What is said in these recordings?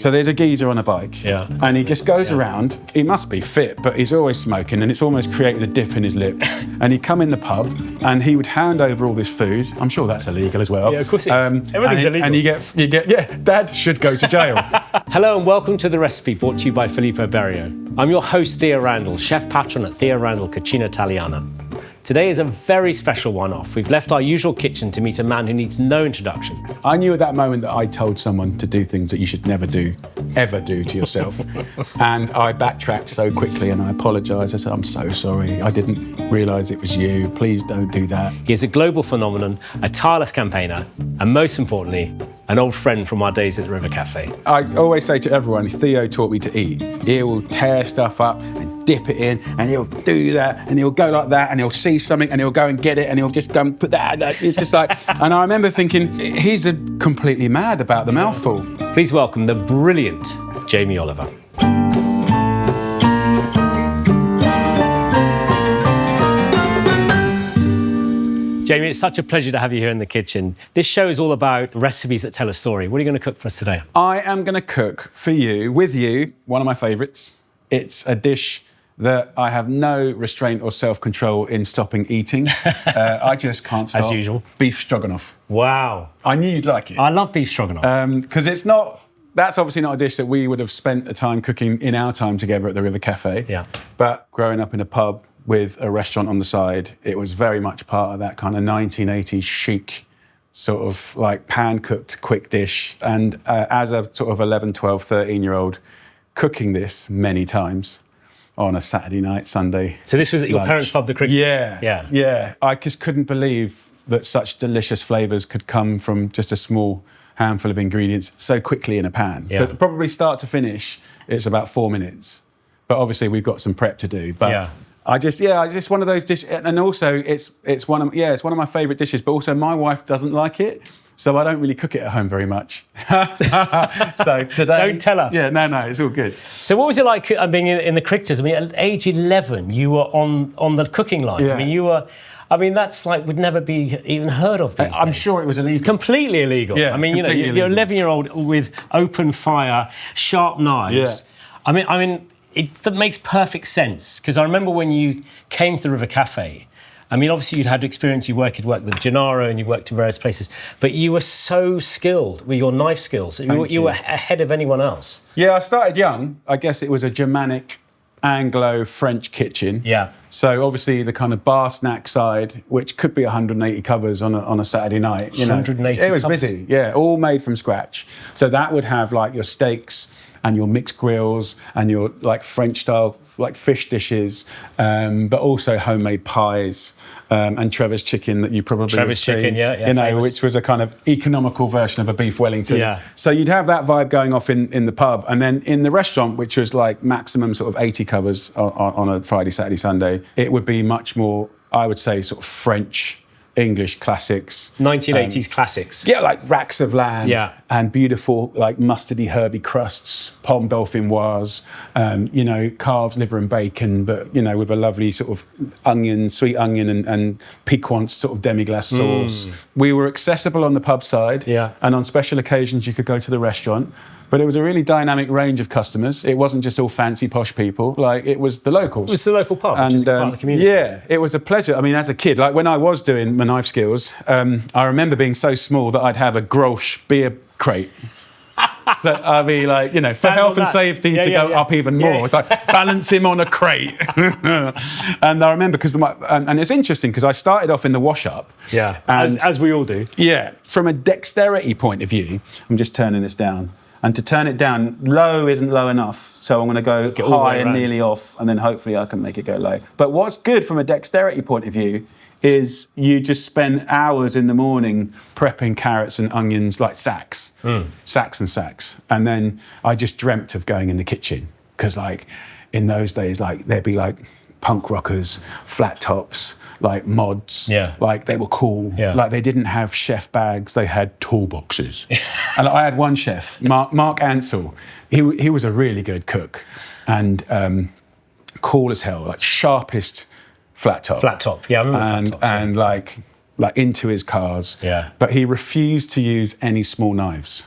So there's a geezer on a bike, and he just goes around. He must be fit, but he's always smoking, and it's almost created a dip in his lip. And he'd come in the pub, and he would hand over all this food. I'm sure that's illegal as well. Yeah, of course it is. Everything's illegal. And you get, Dad should go to jail. Hello and welcome to The Recipe, brought to you by Filippo Berio. I'm your host, Theo Randall, chef patron at Theo Randall Cucina Italiana. Today is a very special one-off. We've left our usual kitchen to meet a man who needs no introduction. I knew at that moment that I told someone to do things that you should never do, ever do to yourself. And I backtracked so quickly and I apologised. I said, I'm so sorry. I didn't realise it was you. Please don't do that. He is a global phenomenon, a tireless campaigner, and most importantly, an old friend from our days at the River Café. I always say to everyone, Theo taught me to eat. He will tear stuff up and dip it in, and he'll do that, and he'll go like that, and he'll see something, and he'll go and get it, and he'll just go and put that. It's just like, and I remember thinking, he's completely mad about the mouthful. Please welcome the brilliant Jamie Oliver. Jamie, it's such a pleasure to have you here in the kitchen. This show is all about recipes that tell a story. What are you going to cook for us today? I am going to cook for you, with you, one of my favourites. It's a dish that I have no restraint or self-control in stopping eating. I just can't stop. As usual. Beef stroganoff. Wow. I knew you'd like it. I love beef stroganoff. Because it's not... That's obviously not a dish that we would have spent a time cooking in our time together at the River Café. Yeah. But growing up in a pub with a restaurant on the side, it was very much part of that kind of 1980s chic sort of like pan-cooked quick dish. And as a sort of 11, 12, 13-year-old, cooking this many times on a Saturday night, Sunday. So this was at your parents' pub, the Cricket? Yeah. I just couldn't believe that such delicious flavours could come from just a small handful of ingredients so quickly in a pan. Yeah. But probably start to finish, it's about 4 minutes. But obviously we've got some prep to do. But I just one of those dishes, and also it's one of my favourite dishes. But also my wife doesn't like it, so I don't really cook it at home very much. So today, don't tell her. Yeah, no, it's all good. So what was it like being in the Cricketers? I mean, at age 11, you were on the cooking line. Yeah. I mean, that's like would never be even heard of these days. I'm sure it was illegal. It's completely illegal. Yeah, I mean, you're 11-year-old with open fire, sharp knives. Yeah. I mean, it makes perfect sense because I remember when you came to the River Café. I mean, obviously you'd had experience. You'd worked with Gennaro and you worked in various places, but you were so skilled with your knife skills. You were ahead of anyone else. Yeah, I started young. I guess it was a Germanic, Anglo-French kitchen. Yeah. So obviously the kind of bar snack side, which could be 180 covers on a Saturday night. 180 It was covers. busy, yeah, all made from scratch. So that would have like your steaks and your mixed grills and your like French style like fish dishes, but also homemade pies and Trevor's chicken that you probably Trevor's chicken, which was a kind of economical version of a beef Wellington. Yeah. So you'd have that vibe going off in the pub, and then in the restaurant, which was like maximum sort of 80 covers on a Friday, Saturday, Sunday, it would be much more, I would say, sort of French, English classics. 1980s classics. Yeah, like racks of lamb. Yeah. And beautiful, like mustardy, herby crusts, pomme dauphinoise, calves, liver and bacon, but, with a lovely sort of sweet onion and piquant sort of demi-glace sauce. We were accessible on the pub side. Yeah. And on special occasions, you could go to the restaurant. But it was a really dynamic range of customers. It wasn't just all fancy, posh people. Like, it was the locals. It was the local pub, which is part of the community. Yeah, it was a pleasure. I mean, as a kid, like when I was doing my knife skills, I remember being so small that I'd have a Grolsch beer crate. So I'd be like, for health and safety to go up even more. It's like, balance him on a crate. And I remember, and it's interesting, because I started off in the wash-up. Yeah, as we all do. Yeah, from a dexterity point of view, I'm just turning this down. And to turn it down, low isn't low enough. So I'm going to go high and nearly off, and then hopefully I can make it go low. But what's good from a dexterity point of view is you just spend hours in the morning prepping carrots and onions like sacks and sacks. And then I just dreamt of going in the kitchen, because like in those days, like there'd be like punk rockers, flat tops, like mods. Yeah. Like they were cool. Yeah. Like they didn't have chef bags, they had toolboxes. And I had one chef, Mark Ansell. He was a really good cook and cool as hell, like sharpest flat top. Flat top, yeah, I remember flat tops. And like into his cars. Yeah. But he refused to use any small knives.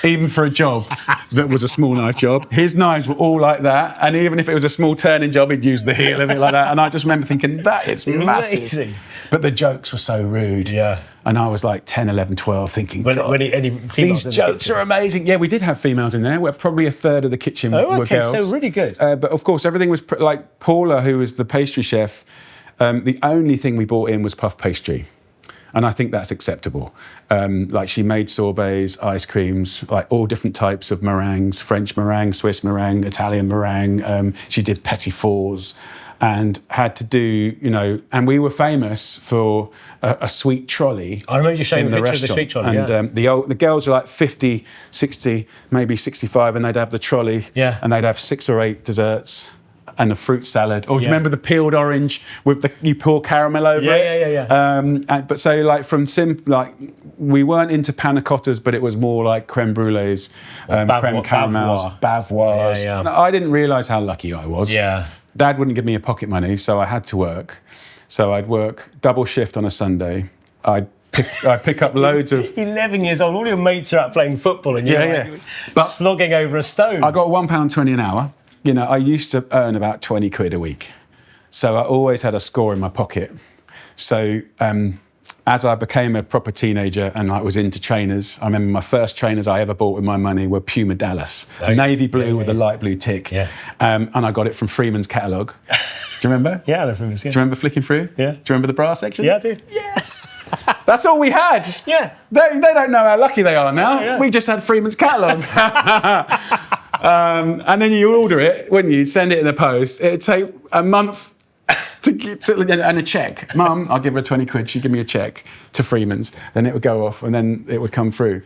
even for a job that was a small knife job. His knives were all like that, and even if it was a small turning job, he'd use the heel of it like that. And I just remember thinking, that is massive. Amazing. But the jokes were so rude. Yeah. And I was like 10, 11, 12 thinking, these jokes are amazing. Yeah, we did have females in there. We're probably a third of the kitchen were girls. So really good. But of course, everything was like Paula, who was the pastry chef, the only thing we brought in was puff pastry. And I think that's acceptable. Like she made sorbets, ice creams, like all different types of meringues, French meringue, Swiss meringue, Italian meringue. She did petit fours and had to do, and we were famous for a sweet trolley. I remember you showing the picture restaurant. of the sweet trolley, And the girls were like 50, 60, maybe 65, and they'd have the trolley. Yeah. And they'd have 6 or 8 desserts and a fruit salad. Or do you remember the peeled orange with you pour caramel over it? Yeah. But so like we weren't into panna cottas, but it was more like creme brulees, creme caramels, bavoirs. Yeah. I didn't realise how lucky I was. Yeah. Dad wouldn't give me a pocket money, so I had to work. So I'd work double shift on a Sunday. I'd pick up loads of... 11 years old, all your mates are out playing football and you're slogging over a stone. I got £1.20 an hour. I used to earn about 20 quid a week. So I always had a score in my pocket. So as I became a proper teenager and I was into trainers, I remember my first trainers I ever bought with my money were Puma Dallas, navy blue with a light blue tick. Yeah. And I got it from Freeman's catalogue. Do you remember? Yeah, I know Freeman's. Yeah. Do you remember flicking through? Yeah. Do you remember the bra section? Yeah, I do. Yes! That's all we had. Yeah. They don't know how lucky they are now. Yeah. We just had Freeman's catalogue. And then you order it, wouldn't you? Send it in the post. It'd take a month and a check. Mum, I'll give her 20 quid. She'd give me a check to Freeman's. Then it would go off and then it would come through.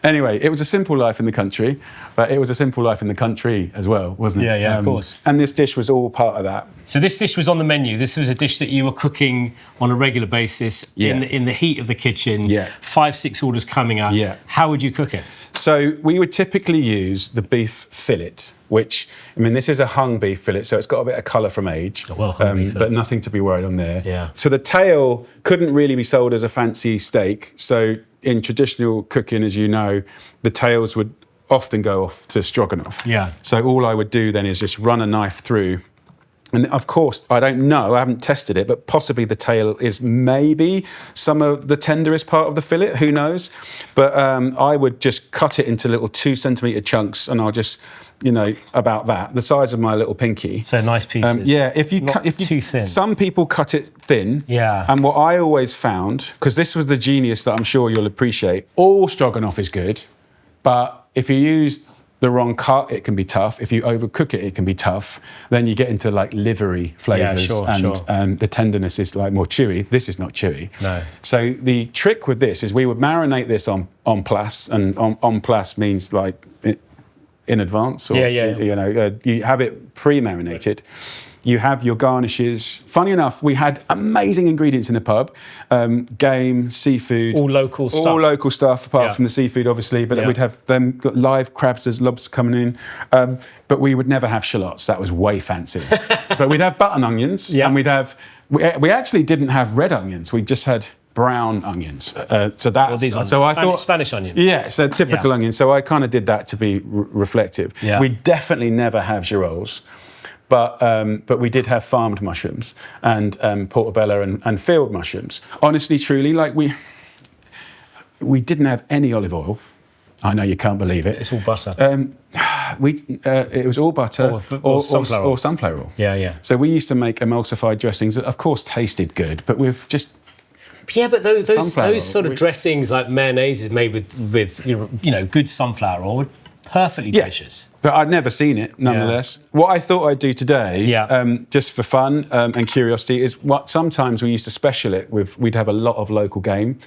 Anyway, it was a simple life in the country, but it was a simple life in the country as well, wasn't it? Yeah, of course. And this dish was all part of that. So this dish was on the menu. This was a dish that you were cooking on a regular basis in the heat of the kitchen. Yeah. 5, 6 orders coming up. Yeah. How would you cook it? So we would typically use the beef fillet, which, this is a hung beef fillet, so it's got a bit of colour from age, but nothing to be worried on there. Yeah. So the tail couldn't really be sold as a fancy steak. So in traditional cooking, as you know, the tails would often go off to stroganoff. Yeah. So all I would do then is just run a knife through. And of course, I don't know, I haven't tested it, but possibly the tail is maybe some of the tenderest part of the fillet, who knows? But I would just cut it into little 2-centimetre chunks and I'll just, about that, the size of my little pinky. So nice pieces. If you too thin. Some people cut it thin. Yeah. And what I always found, because this was the genius that I'm sure you'll appreciate, all stroganoff is good, but if you use the wrong cut, it can be tough. If you overcook it, it can be tough. Then you get into like livery flavours and the tenderness is like more chewy. This is not chewy. No. So the trick with this is we would marinate this on place, and on place means like in advance. Or, you have it pre-marinated. You have your garnishes. Funny enough, we had amazing ingredients in the pub. Game, seafood. All local stuff. All local stuff, apart from the seafood, obviously. But we'd have them live crabs, there's lobster coming in. But we would never have shallots. That was way fancy. But we'd have button onions. Yeah. And we'd have... We actually didn't have red onions. We just had brown onions. So that's... these ones. So I thought... Spanish onions. Yeah, so typical onions. So I kind of did that to be reflective. Yeah. We definitely never have girolles. But we did have farmed mushrooms and portobello and field mushrooms. Honestly, truly, like we didn't have any olive oil. I know you can't believe it. It's all butter. It was all butter or sunflower oil. Yeah. So we used to make emulsified dressings that, of course, tasted good, but with just... Yeah, but those sort of dressings like mayonnaise is made with good sunflower oil were perfectly delicious. But I'd never seen it, nonetheless. Yeah. What I thought I'd do today, just for fun and curiosity, is what sometimes we used to special it with. We'd have a lot of local game.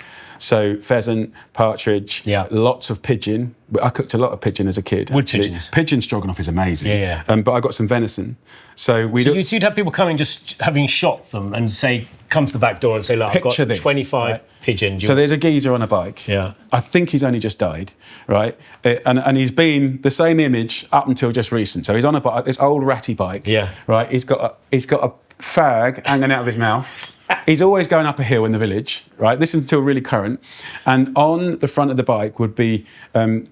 So pheasant, partridge, lots of pigeon. I cooked a lot of pigeon as a kid. Wood pigeons. Pigeon stroganoff is amazing. Yeah. But I got some venison. So you'd have people coming just having shot them and say, come to the back door and say, look, I've got 25 pigeons. So there's a geezer on a bike. Yeah. I think he's only just died, right? And he's been the same image up until just recent. So he's on a bike, this old ratty bike. Yeah. Right? He's got a fag hanging out of his mouth. He's always going up a hill in the village, right? This is until really current. And on the front of the bike would be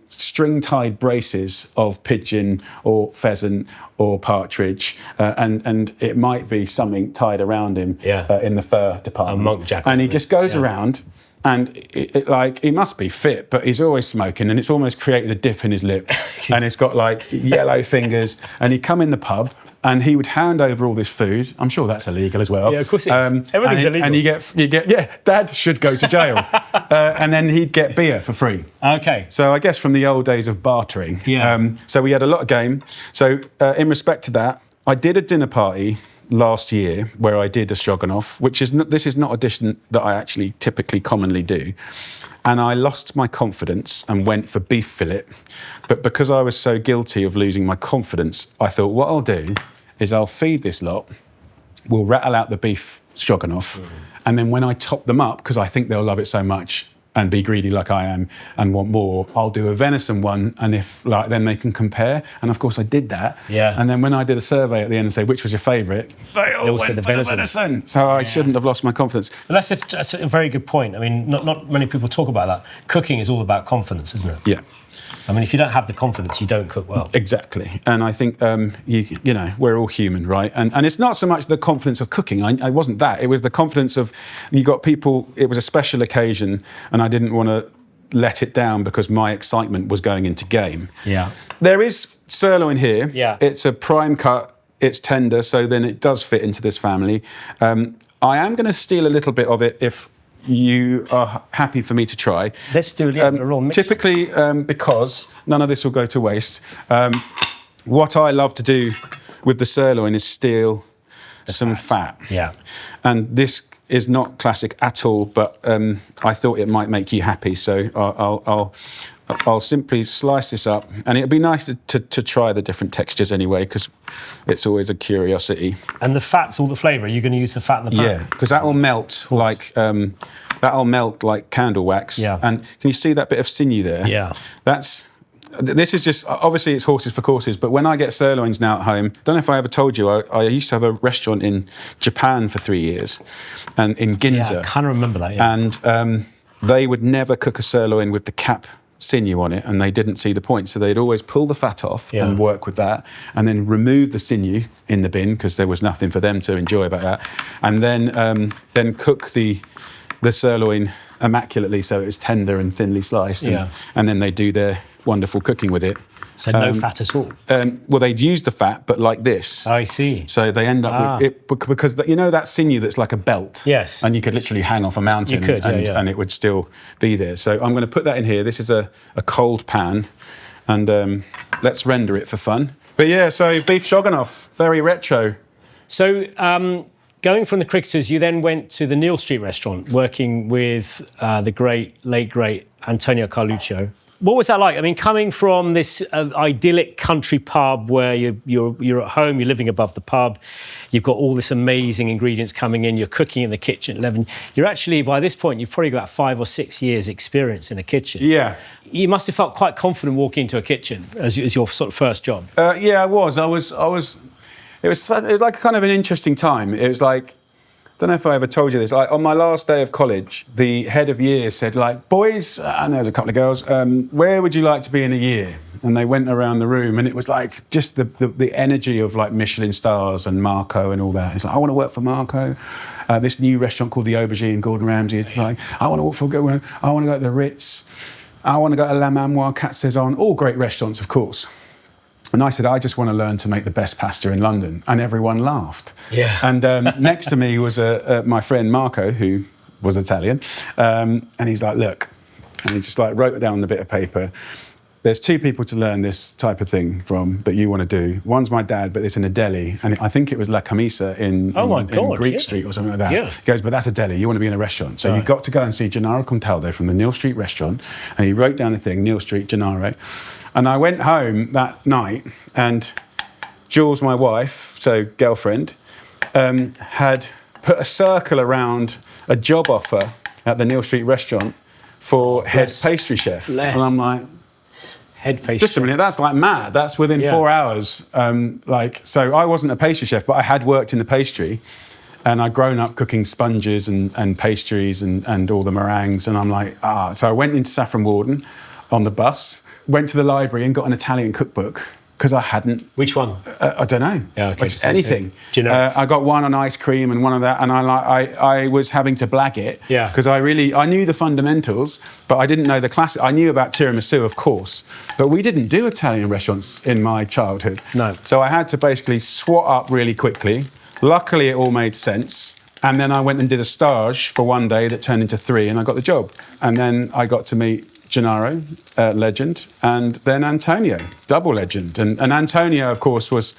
string-tied braces of pigeon or pheasant or partridge. And it might be something tied around him in the fur department. A monk jacket. And he just goes around. And he must be fit, but he's always smoking, and it's almost created a dip in his lip. And it's got like yellow fingers. And he'd come in the pub, and he would hand over all this food. I'm sure that's illegal as well. Yeah, of course it is. Everything's illegal. And you get, Dad should go to jail. And then he'd get beer for free. Okay. So I guess from the old days of bartering. Yeah. So we had a lot of game. So in respect to that, I did a dinner party last year where I did a stroganoff, this is not a dish that I actually typically commonly do. And I lost my confidence and went for beef fillet. But because I was so guilty of losing my confidence, I thought what I'll do is I'll feed this lot, we'll rattle out the beef stroganoff, and then when I top them up, because I think they'll love it so much and be greedy like I am and want more, I'll do a venison one, and then they can compare. And of course I did that. Yeah. And then when I did a survey at the end and say which was your favourite, they all went said the for venison. So I shouldn't have lost my confidence. Well, that's a very good point. I mean, not many people talk about that. Cooking is all about confidence, isn't it? Yeah. I mean, if you don't have the confidence, you don't cook well. Exactly. And I think, you know, we're all human, right? And it's not so much the confidence of cooking. I wasn't that. It was the confidence of, you got people, it was a special occasion, and I didn't want to let it down because my excitement was going into game. Yeah. There is sirloin here. Yeah. It's a prime cut. It's tender, so then it does fit into this family. I am going to steal a little bit of it if you are happy for me to try. Let's do a raw mixture. Typically, because none of this will go to waste, what I love to do with the sirloin is steal some fat. Yeah. And this is not classic at all, but I thought it might make you happy, so I'll simply slice this up, and it'd be nice to try the different textures anyway, because it's always a curiosity. And the fat's all the flavour. Are you going to use the fat in the pan? Yeah, because that'll melt like candle wax. Yeah. And can you see that bit of sinew there? Yeah. This is just, obviously it's horses for courses, but when I get sirloins now at home, don't know if I ever told you, I used to have a restaurant in Japan for 3 years, and in Ginza. Yeah, I kind of remember that, yeah. And they would never cook a sirloin with the cap sinew on it, and they didn't see the point, so they'd always pull the fat off and work with that, and then remove the sinew in the bin because there was nothing for them to enjoy about that, and then cook the sirloin immaculately so it was tender and thinly sliced, and then they do their wonderful cooking with it. So no fat at all? Well, they'd use the fat, but like this. I see. So they end up with it, because you know that sinew that's like a belt? Yes. And you could literally hang off a mountain and it would still be there. So I'm going to put that in here. This is a cold pan, and let's render it for fun. But yeah, so beef stroganoff, very retro. So going from the cricketers, you then went to the Neal Street Restaurant, working with the late great Antonio Carluccio. What was that like? I mean, coming from this idyllic country pub where you're at home, you're living above the pub, you've got all this amazing ingredients coming in, you're cooking in the kitchen at 11. You're actually, by this point, you've probably got about 5 or 6 years experience in a kitchen. Yeah. You must have felt quite confident walking into a kitchen as your sort of first job. Yeah, I was. It was like kind of an interesting time. It was like, I don't know if I ever told you this. On my last day of college, the head of year said, like, boys, and there was a couple of girls, where would you like to be in a year? And they went around the room, and it was like just the energy of like Michelin stars and Marco and all that. It's like, I want to work for Marco. This new restaurant called the Aubergine, Gordon Ramsay. It's like, I want to work for, I want to go to the Ritz. I want to go to La Manoir, Cat Saison, all great restaurants, of course. And I said, I just want to learn to make the best pasta in London. And everyone laughed. Yeah. And next to me was my friend Marco, who was Italian. And he's like, look. And he just like wrote it down on the bit of paper. There's 2 people to learn this type of thing from that you want to do. One's my dad, but it's in a deli. And I think it was La Camisa in Greek Street or something like that. Yeah. He goes, but that's a deli. You want to be in a restaurant. So you've got to go and see Gennaro Contaldo from the Neal Street Restaurant. And he wrote down the thing, Neal Street, Gennaro. And I went home that night, and Jules, my wife, so girlfriend, had put a circle around a job offer at the Neal Street Restaurant for head pastry chef. And I'm like, head pastry. Just a minute, that's like mad. That's within 4 hours. So I wasn't a pastry chef, but I had worked in the pastry. And I'd grown up cooking sponges and pastries and all the meringues. And I'm like, So I went into Saffron Walden on the bus, went to the library and got an Italian cookbook because I hadn't. Which one? I don't know. Yeah, okay. Anything. Do you know? I got one on ice cream and one of that, and I was having to blag it because I knew the fundamentals, but I didn't know the classic. I knew about tiramisu, of course, but we didn't do Italian restaurants in my childhood. No. So I had to basically swat up really quickly. Luckily, it all made sense. And then I went and did a stage for one day that turned into 3, and I got the job. And then I got to meet Gennaro, legend, and then Antonio, double legend. And Antonio, of course, was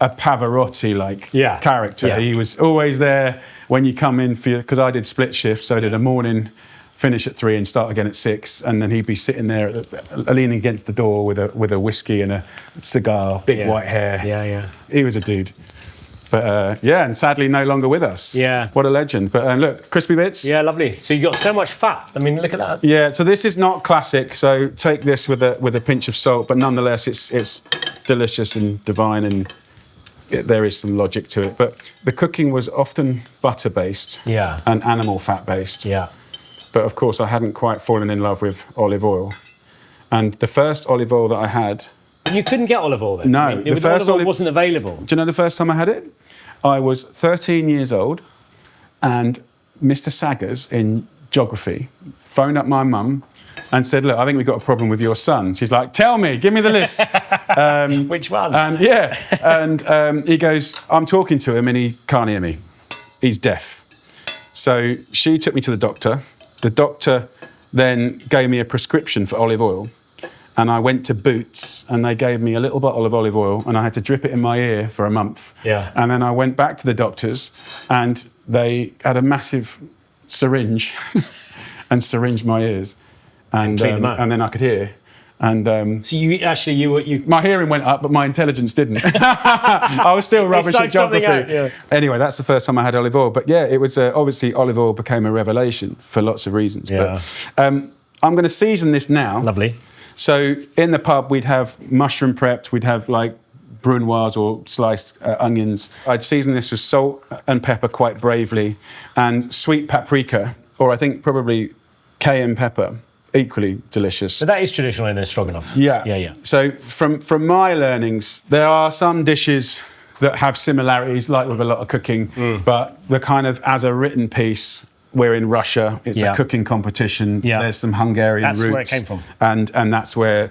a Pavarotti-like character. Yeah. He was always there when you come in because I did split shift, so I did a morning, finish at 3 and start again at 6, and then he'd be sitting there leaning against the door with a whiskey and a cigar, big white hair. Yeah. He was a dude. But and sadly no longer with us. Yeah. What a legend. But look, crispy bits. Yeah, lovely. So you got so much fat. I mean, look at that. Yeah, so this is not classic, so take this with a pinch of salt, but nonetheless it's delicious and divine, and there is some logic to it. But the cooking was often butter-based and animal fat-based. Yeah. But of course I hadn't quite fallen in love with olive oil. And the first olive oil that I had... You couldn't get olive oil then? No. I mean, the first olive oil wasn't available. Do you know the first time I had it? I was 13 years old, and Mr. Saggers in geography phoned up my mum and said, look, I think we've got a problem with your son. She's like, tell me, give me the list. Which one? And he goes, I'm talking to him and he can't hear me. He's deaf. So she took me to the doctor. The doctor then gave me a prescription for olive oil. And I went to Boots and they gave me a little bottle of olive oil and I had to drip it in my ear for a month. Yeah. And then I went back to the doctors and they had a massive syringe and syringed my ears. And then I could hear. And so you my hearing went up, but my intelligence didn't. I was still rubbish at geography. Anyway, that's the first time I had olive oil. But yeah, it was obviously olive oil became a revelation for lots of reasons. Yeah. But I'm going to season this now. Lovely. So in the pub, we'd have mushroom prepped, we'd have like brunoise or sliced onions. I'd season this with salt and pepper quite bravely, and sweet paprika, or I think probably cayenne pepper, equally delicious. But that is traditional in a stroganoff. Yeah. So from my learnings, there are some dishes that have similarities, like with a lot of cooking, but the kind of as a written piece, we're in Russia, it's a cooking competition, there's some Hungarian roots. That's where it came from. And that's where,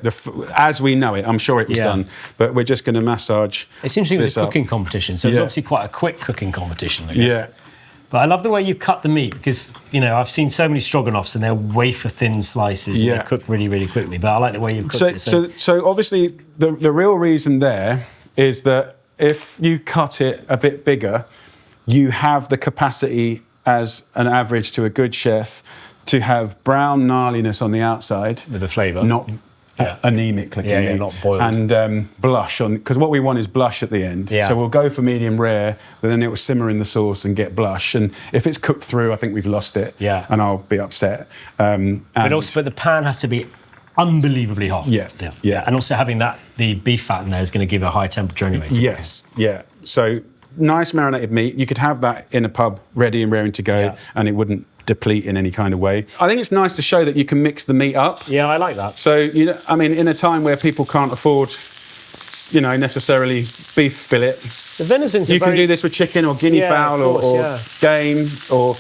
as we know it, I'm sure it was done, but we're just going to massage. It's interesting, it was a cooking competition, so it's obviously quite a quick cooking competition, I guess. Yeah. But I love the way you cut the meat because, I've seen so many stroganoffs and they're wafer-thin slices and they cook really, really quickly, but I like the way you've cooked it. So obviously the real reason there is that if you cut it a bit bigger, you have the capacity as an average to a good chef to have brown gnarliness on the outside. With the flavour. Not anemic looking meat. Not boiled. And blush on, because what we want is blush at the end. Yeah. So we'll go for medium rare, but then it will simmer in the sauce and get blush. And if it's cooked through, I think we've lost it. Yeah. And I'll be upset. But the pan has to be unbelievably hot. Yeah. And also having the beef fat in there is going to give a high temperature anyway. Yes. Yeah. So nice marinated meat. You could have that in a pub, ready and raring to go, and it wouldn't deplete in any kind of way. I think it's nice to show that you can mix the meat up. Yeah, I like that. So, in a time where people can't afford, necessarily beef fillet, the venison's you can do this with chicken or guinea fowl or game, or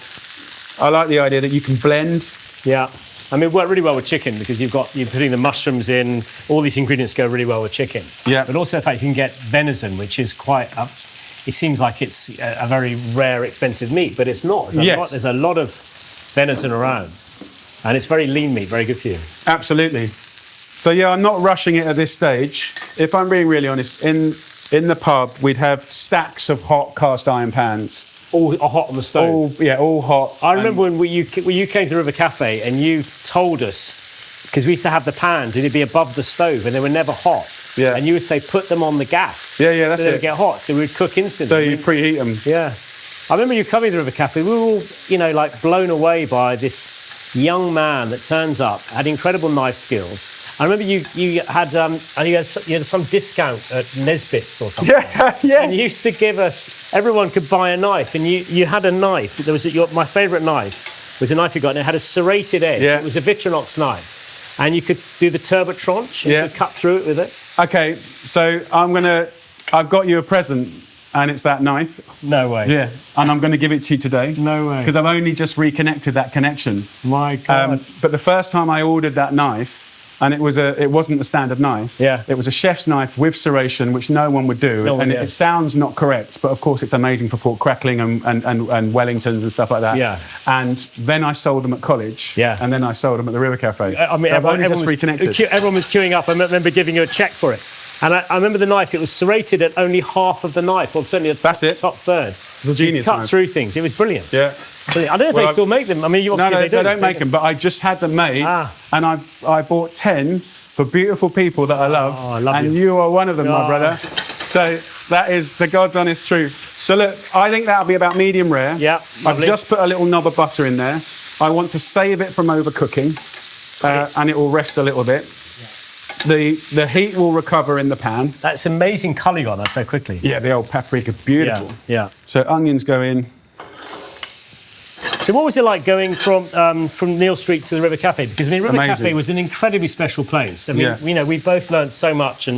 I like the idea that you can blend. Yeah. I mean, it worked really well with chicken because you're putting the mushrooms in, all these ingredients go really well with chicken. Yeah. But also the fact you can get venison, which is quite it seems like it's a very rare, expensive meat, but it's not. There's a lot of venison around. And it's very lean meat, very good for you. Absolutely. So, I'm not rushing it at this stage. If I'm being really honest, in the pub, we'd have stacks of hot cast iron pans. All hot on the stove? All hot. I remember when you came to River Café and you told us, because we used to have the pans and it'd be above the stove and they were never hot. Yeah. And you would say, put them on the gas. Yeah, that's so it. They would get hot, so we would cook instantly. So you preheat them. Yeah. I remember you coming to River Café, we were all, blown away by this young man that turns up, had incredible knife skills, I remember you had some discount at Nesbitt's or something. Yeah. And you used to give us, everyone could buy a knife, and you had a knife. There was my favourite knife was a knife you got, and it had a serrated edge. Yeah. It was a Victronox knife, and you could do the turbotranche, and you could cut through it with it. Okay, so I've got you a present, and it's that knife. No way. Yeah, and I'm going to give it to you today. No way. Because I've only just reconnected that connection. My God. But the first time I ordered that knife, and it wasn't a standard knife. Yeah. It was a chef's knife with serration, which no one would do. It sounds not correct, but of course it's amazing for pork crackling and Wellingtons and stuff like that. Yeah. And then I sold them at college. Yeah. And then I sold them at the River Cafe. I mean, so I've only just reconnected. Everyone was queuing up. I remember giving you a check for it. And I remember the knife, it was serrated at only half of the knife, or certainly the top third. It's a genius cut knife. through things. It was brilliant. Yeah. Brilliant. I don't know if they still make them. I mean, they don't make them, but I just had them made, and I bought 10 for beautiful people that I love. Oh, I love and you are one of them, my brother. So that is the God's honest truth. So look, I think that'll be about medium rare. Yeah, I've just put a little knob of butter in there. I want to save it from overcooking, and it will rest a little bit. The heat will recover in the pan. That's amazing colour you got that so quickly. Yeah, the old paprika, beautiful. Yeah. So onions go in. So what was it like going from Neal Street to the River Cafe? Because I mean, River Cafe was an incredibly special place. I mean, we both learned so much, and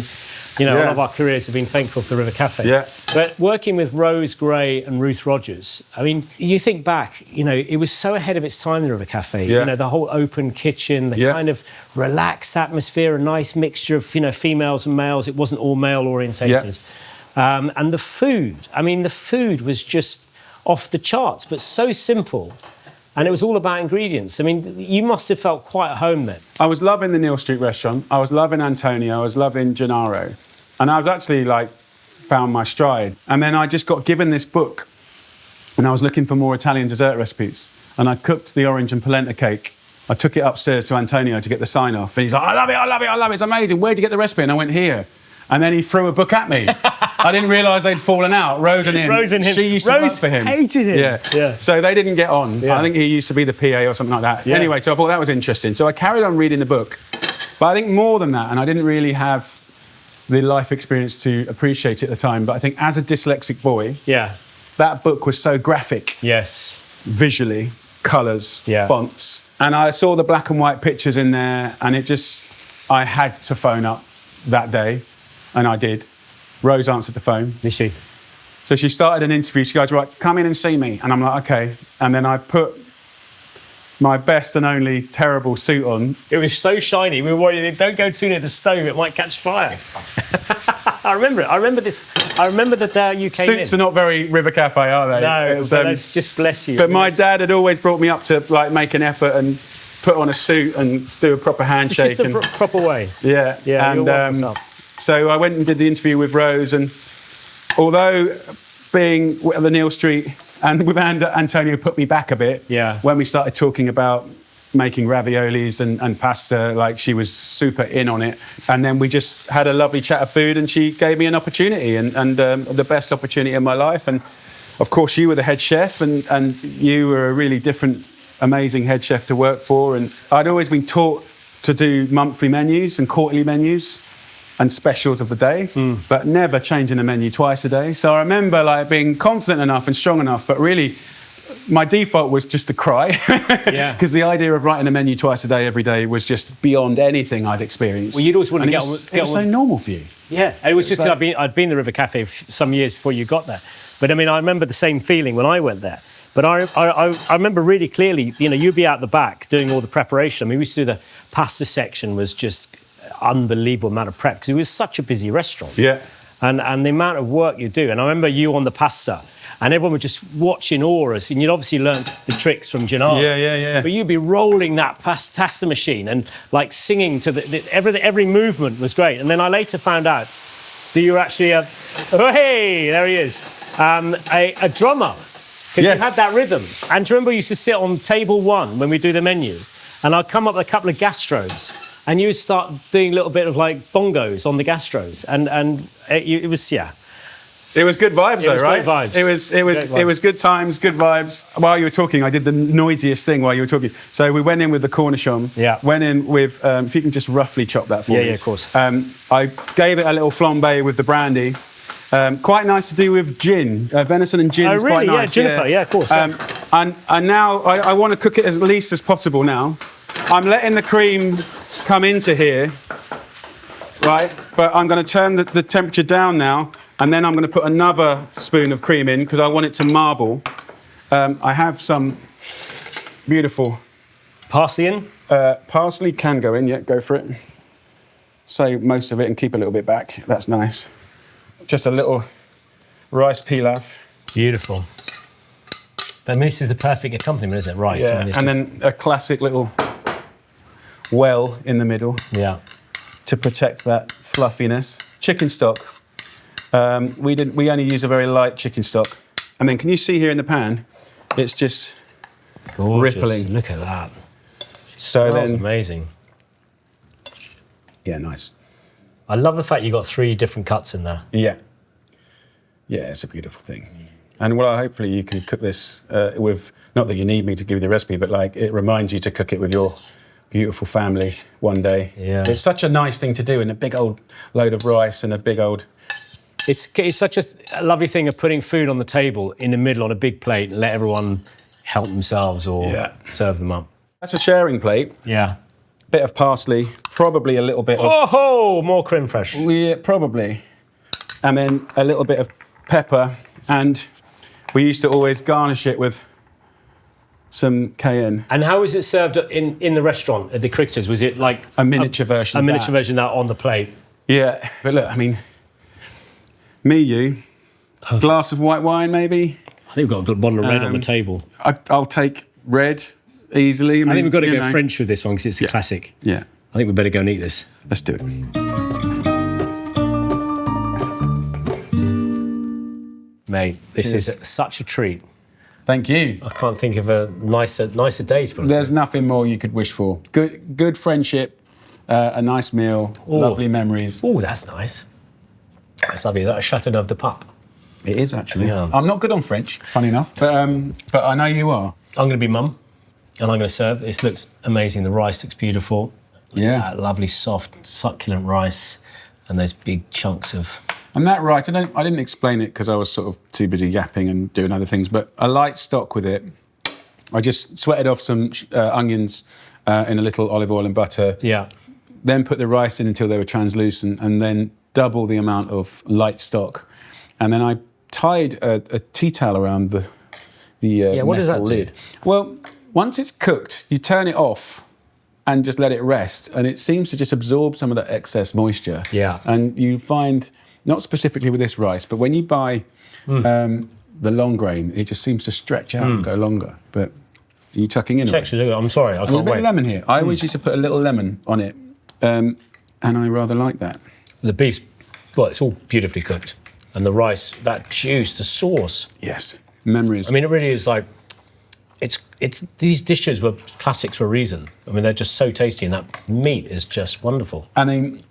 a lot of our careers have been thankful for the River Cafe. Yeah. But working with Rose Gray and Ruth Rogers, I mean, you think back, it was so ahead of its time, the River Cafe. Yeah. The whole open kitchen, the kind of relaxed atmosphere, a nice mixture of females and males. It wasn't all male orientated. Yeah. And the food. I mean, the food was just off the charts, but so simple. And it was all about ingredients. I mean, you must have felt quite at home then. I was loving the Neal Street Restaurant. I was loving Antonio. I was loving Gennaro. And I was actually found my stride. And then I just got given this book, and I was looking for more Italian dessert recipes. And I cooked the orange and polenta cake. I took it upstairs to Antonio to get the sign off. And he's like, I love it, it's amazing. Where'd you get the recipe? And I went, here. And then he threw a book at me. I didn't realise they'd fallen out. Rose and him. She used to work for him. Hated him. Yeah. So they didn't get on. Yeah. I think he used to be the PA or something like that. Yeah. Anyway, so I thought that was interesting. So I carried on reading the book. But I think more than that, and I didn't really have the life experience to appreciate it at the time, but I think as a dyslexic boy, that book was so graphic. Yes. Visually, colours, fonts. And I saw the black and white pictures in there, and I had to phone up that day. And I did. Rose answered the phone. Did she? So she started an interview. She goes, right, come in and see me. And I'm like, okay. And then I put my best and only terrible suit on. It was so shiny. We were worried, don't go too near the stove, it might catch fire. I remember it. I remember this. I remember the day you came in. Suits are not very River Cafe, are they? No, but let's just bless you. But my dad had always brought me up to make an effort and put on a suit and do a proper handshake. It's just the proper way. Yeah. Yeah, you're welcome. So I went and did the interview with Rose, and although being at the Neal Street and with Antonio put me back a bit, when we started talking about making raviolis and pasta, she was super in on it. And then we just had a lovely chat of food, and she gave me an opportunity, and the best opportunity in my life. And of course, you were the head chef, and you were a really different, amazing head chef to work for. And I'd always been taught to do monthly menus and quarterly menus and specials of the day, but never changing a menu twice a day. So I remember being confident enough and strong enough, but really my default was just to cry, because the idea of writing a menu twice a day every day was just beyond anything I'd experienced. Well, you'd always want to it was so normal for you. Yeah, it was just I'd been in the River Cafe some years before you got there, but I mean I remember the same feeling when I went there. But I remember really clearly, you'd be out the back doing all the preparation. I mean, we used to do the pasta section was just unbelievable amount of prep because it was such a busy restaurant. Yeah. And the amount of work you do. And I remember you on the pasta, and everyone would just watch in awe us, and you'd obviously learned the tricks from Gennaro. Yeah. But you'd be rolling that pasta machine and singing to every movement was great. And then I later found out that you were actually oh hey, there he is, a drummer. Because you had that rhythm. And do you remember you used to sit on table 1 when we do the menu, and I'd come up with a couple of gastros, and you would start doing a little bit of bongos on the gastros, and it was It was good vibes, though, right? Great vibes. It was good times, good vibes. While you were talking, I did the noisiest thing while you were talking. So we went in with the cornichon. Yeah. Went in with, if you can just roughly chop that for me. Yeah, of course. I gave it a little flambe with the brandy. Quite nice to do with gin. Venison and gin is really? quite nice. Yeah, juniper. Yeah, of course. And now I want to cook it as least as possible now. I'm letting the cream come into here, right? But I'm going to turn the temperature down now, and then I'm going to put another spoon of cream in because I want it to marble. I have some beautiful... Parsley in? Parsley can go in, yeah, go for it. Save most of it and keep a little bit back. That's nice. Just a little rice pilaf. Beautiful. I mean, this is the perfect accompaniment, isn't it? Rice. Yeah, I mean, and then a classic little well in the middle. Yeah. To protect that fluffiness. Chicken stock. We only use a very light chicken stock. And then can you see here in the pan, it's just Gorgeous. rippling. Look at that. So That's then, amazing. yeah, nice. I love the fact you got 3 different cuts in there. Yeah. Yeah, it's a beautiful thing. And well, hopefully you can cook this with, not that you need me to give you the recipe, but like it reminds you to cook it with your beautiful family one day. Yeah. It's such a nice thing to do in a big old load of rice and a big old... It's such a lovely thing of putting food on the table in the middle on a big plate and let everyone help themselves or serve them up. That's a sharing plate. Yeah. Bit of parsley, probably a little bit of... Oh, more creme fraiche. Yeah, probably. And then a little bit of pepper, and we used to always garnish it with some cayenne. And how was it served in the restaurant at the Cricketers? Was it like... A miniature version A of miniature that. version of that on the plate? Yeah, but look, I mean, you, glass of white wine maybe? I think we've got a bottle of red on the table. I'll take red easily. I think we've got to go French with this one because it's a classic. Yeah. I think we better go and eat this. Let's do it. Mate, this is such a treat. Thank you. I can't think of a nicer day to put it. There's nothing more you could wish for. Good friendship, a nice meal, lovely memories. Oh, that's nice. That's lovely. Is that a Chateauneuf de Pape? It is actually. Yeah. I'm not good on French, funny enough, but I know you are. I'm going to be mum, and I'm going to serve. This looks amazing. The rice looks beautiful. Yeah. That lovely, soft, succulent rice, and those big chunks of... And that rice, I didn't explain it because I was sort of too busy yapping and doing other things, but a light stock with it. I just sweated off some onions in a little olive oil and butter. Yeah. Then put the rice in until they were translucent, and then double the amount of light stock. And then I tied a tea towel around the what does that metal lid. do? Well, once it's cooked, you turn it off and just let it rest, and it seems to just absorb some of that excess moisture. Yeah. And you find, not specifically with this rice, but when you buy the long grain, it just seems to stretch out and go longer. But are you tucking in? Actually, I'm sorry, I a can't bit wait. of lemon here. I always used to put a little lemon on it, and I rather like that. The beef, well, it's all beautifully cooked. And the rice, that juice, the sauce. Yes, memories. I mean, it really is like, it's these dishes were classics for a reason. I mean, they're just so tasty, and that meat is just wonderful. I mean,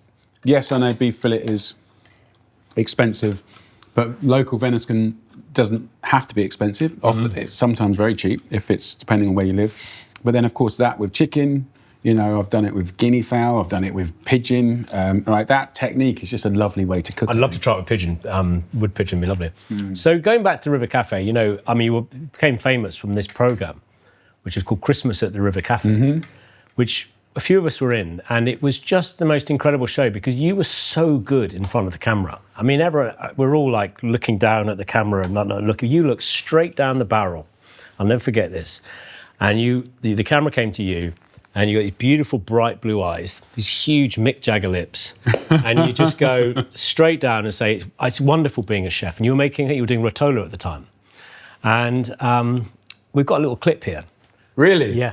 yes, I know beef fillet is expensive, but local venison doesn't have to be expensive. Often it's sometimes very cheap if it's depending on where you live. But then, of course, that with chicken, you know, I've done it with guinea fowl, I've done it with pigeon. Like that technique is just a lovely way to cook. I'd love to try it with pigeon. Wood pigeon would be lovely. So going back to River Café, you know, I mean, you became famous from this programme, which is called Christmas at the River Café, which a few of us were in, and it was just the most incredible show because you were so good in front of the camera. I mean, we're all like looking down at the camera and not looking. You looked straight down the barrel. I'll never forget this. And the camera came to you, and you got these beautiful bright blue eyes, these huge Mick Jagger lips, and you just go straight down and say, "It's wonderful being a chef." And you were doing Rotolo at the time, and we've got a little clip here. Really? Yeah.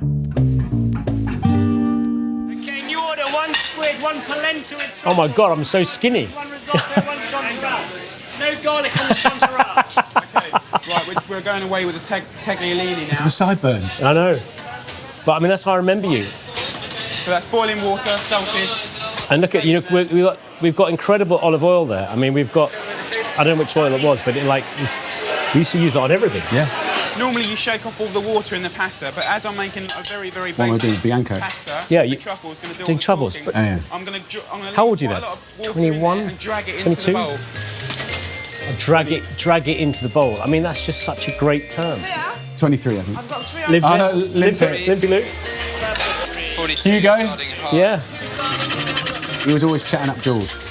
Okay, you order 1 squid, 1 polenta with... Oh my God, I'm so skinny. 1 risotto, 1 chanterelle. No garlic on the chanterelle. Okay, right, we're going away with the tagliolini now. The sideburns. I know. But I mean, that's how I remember you. So that's boiling water, salted. And look at, you know, we've got incredible olive oil there. I mean, we've got I don't know which oil it was, but we used to use it on everything. Yeah. Normally you shake off all the water in the pasta, but as I'm making a very, very What am I doing, basic Bianco? pasta, Yeah, the truffle is going to do doing all the truffles, talking. but- Oh, yeah. I'm going to How old are you quite then? a lot of water 21? in there and drag it into the 22? bowl. Drag it into the bowl. I mean, that's just such a great term. 23, I think. I've got 3 Limpy, Oh, no, Limpy. Limpy Luke. Hugo? Yeah. He was always chatting up Jules.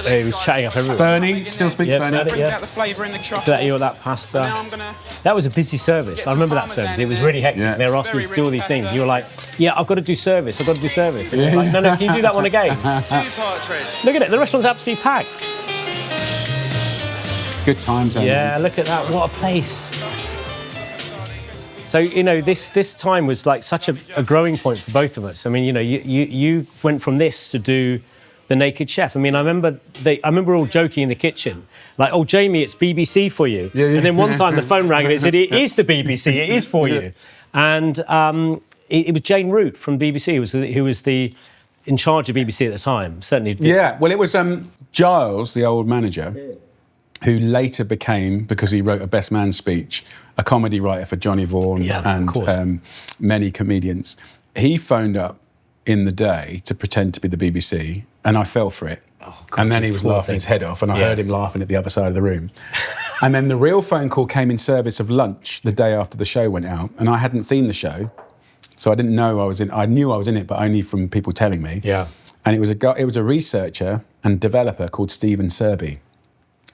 He was chatting up everyone. Bernie, still speaks Yeah, Bernie. Bernie. Brings Yeah. out the flavour in the truffle. That you that pasta. Now I'm going to... That was a busy service. I remember that service. It was really hectic. Yeah. They were asking you to do all these things. And you were like, yeah, I've got to do service. I've got to do service. And Yeah. you're like, no, can you do that one again? 2 partridge. Look at it. The restaurant's absolutely packed. Good times. Yeah, look at that. What a place. So, you know, this time was like such a growing point for both of us. I mean, you know, you went from this to do The Naked Chef. I mean, I remember all joking in the kitchen, like, oh, Jamie, it's BBC for you. Yeah. And then one time the phone rang and it said, it is the BBC, it is for you. And it was Jane Root from BBC who was in charge of BBC at the time, certainly. Yeah, well, it was Giles, the old manager, who later became, because he wrote a Best Man speech, a comedy writer for Johnny Vaughan and many comedians. He phoned up in the day to pretend to be the BBC, and I fell for it. Oh, God, and then he was laughing his head off, and I heard him laughing at the other side of the room. And then the real phone call came in service of lunch the day after the show went out, and I hadn't seen the show, so I didn't know I was in. I knew I was in it, but only from people telling me. Yeah. And it was a researcher and developer called Stephen Serby,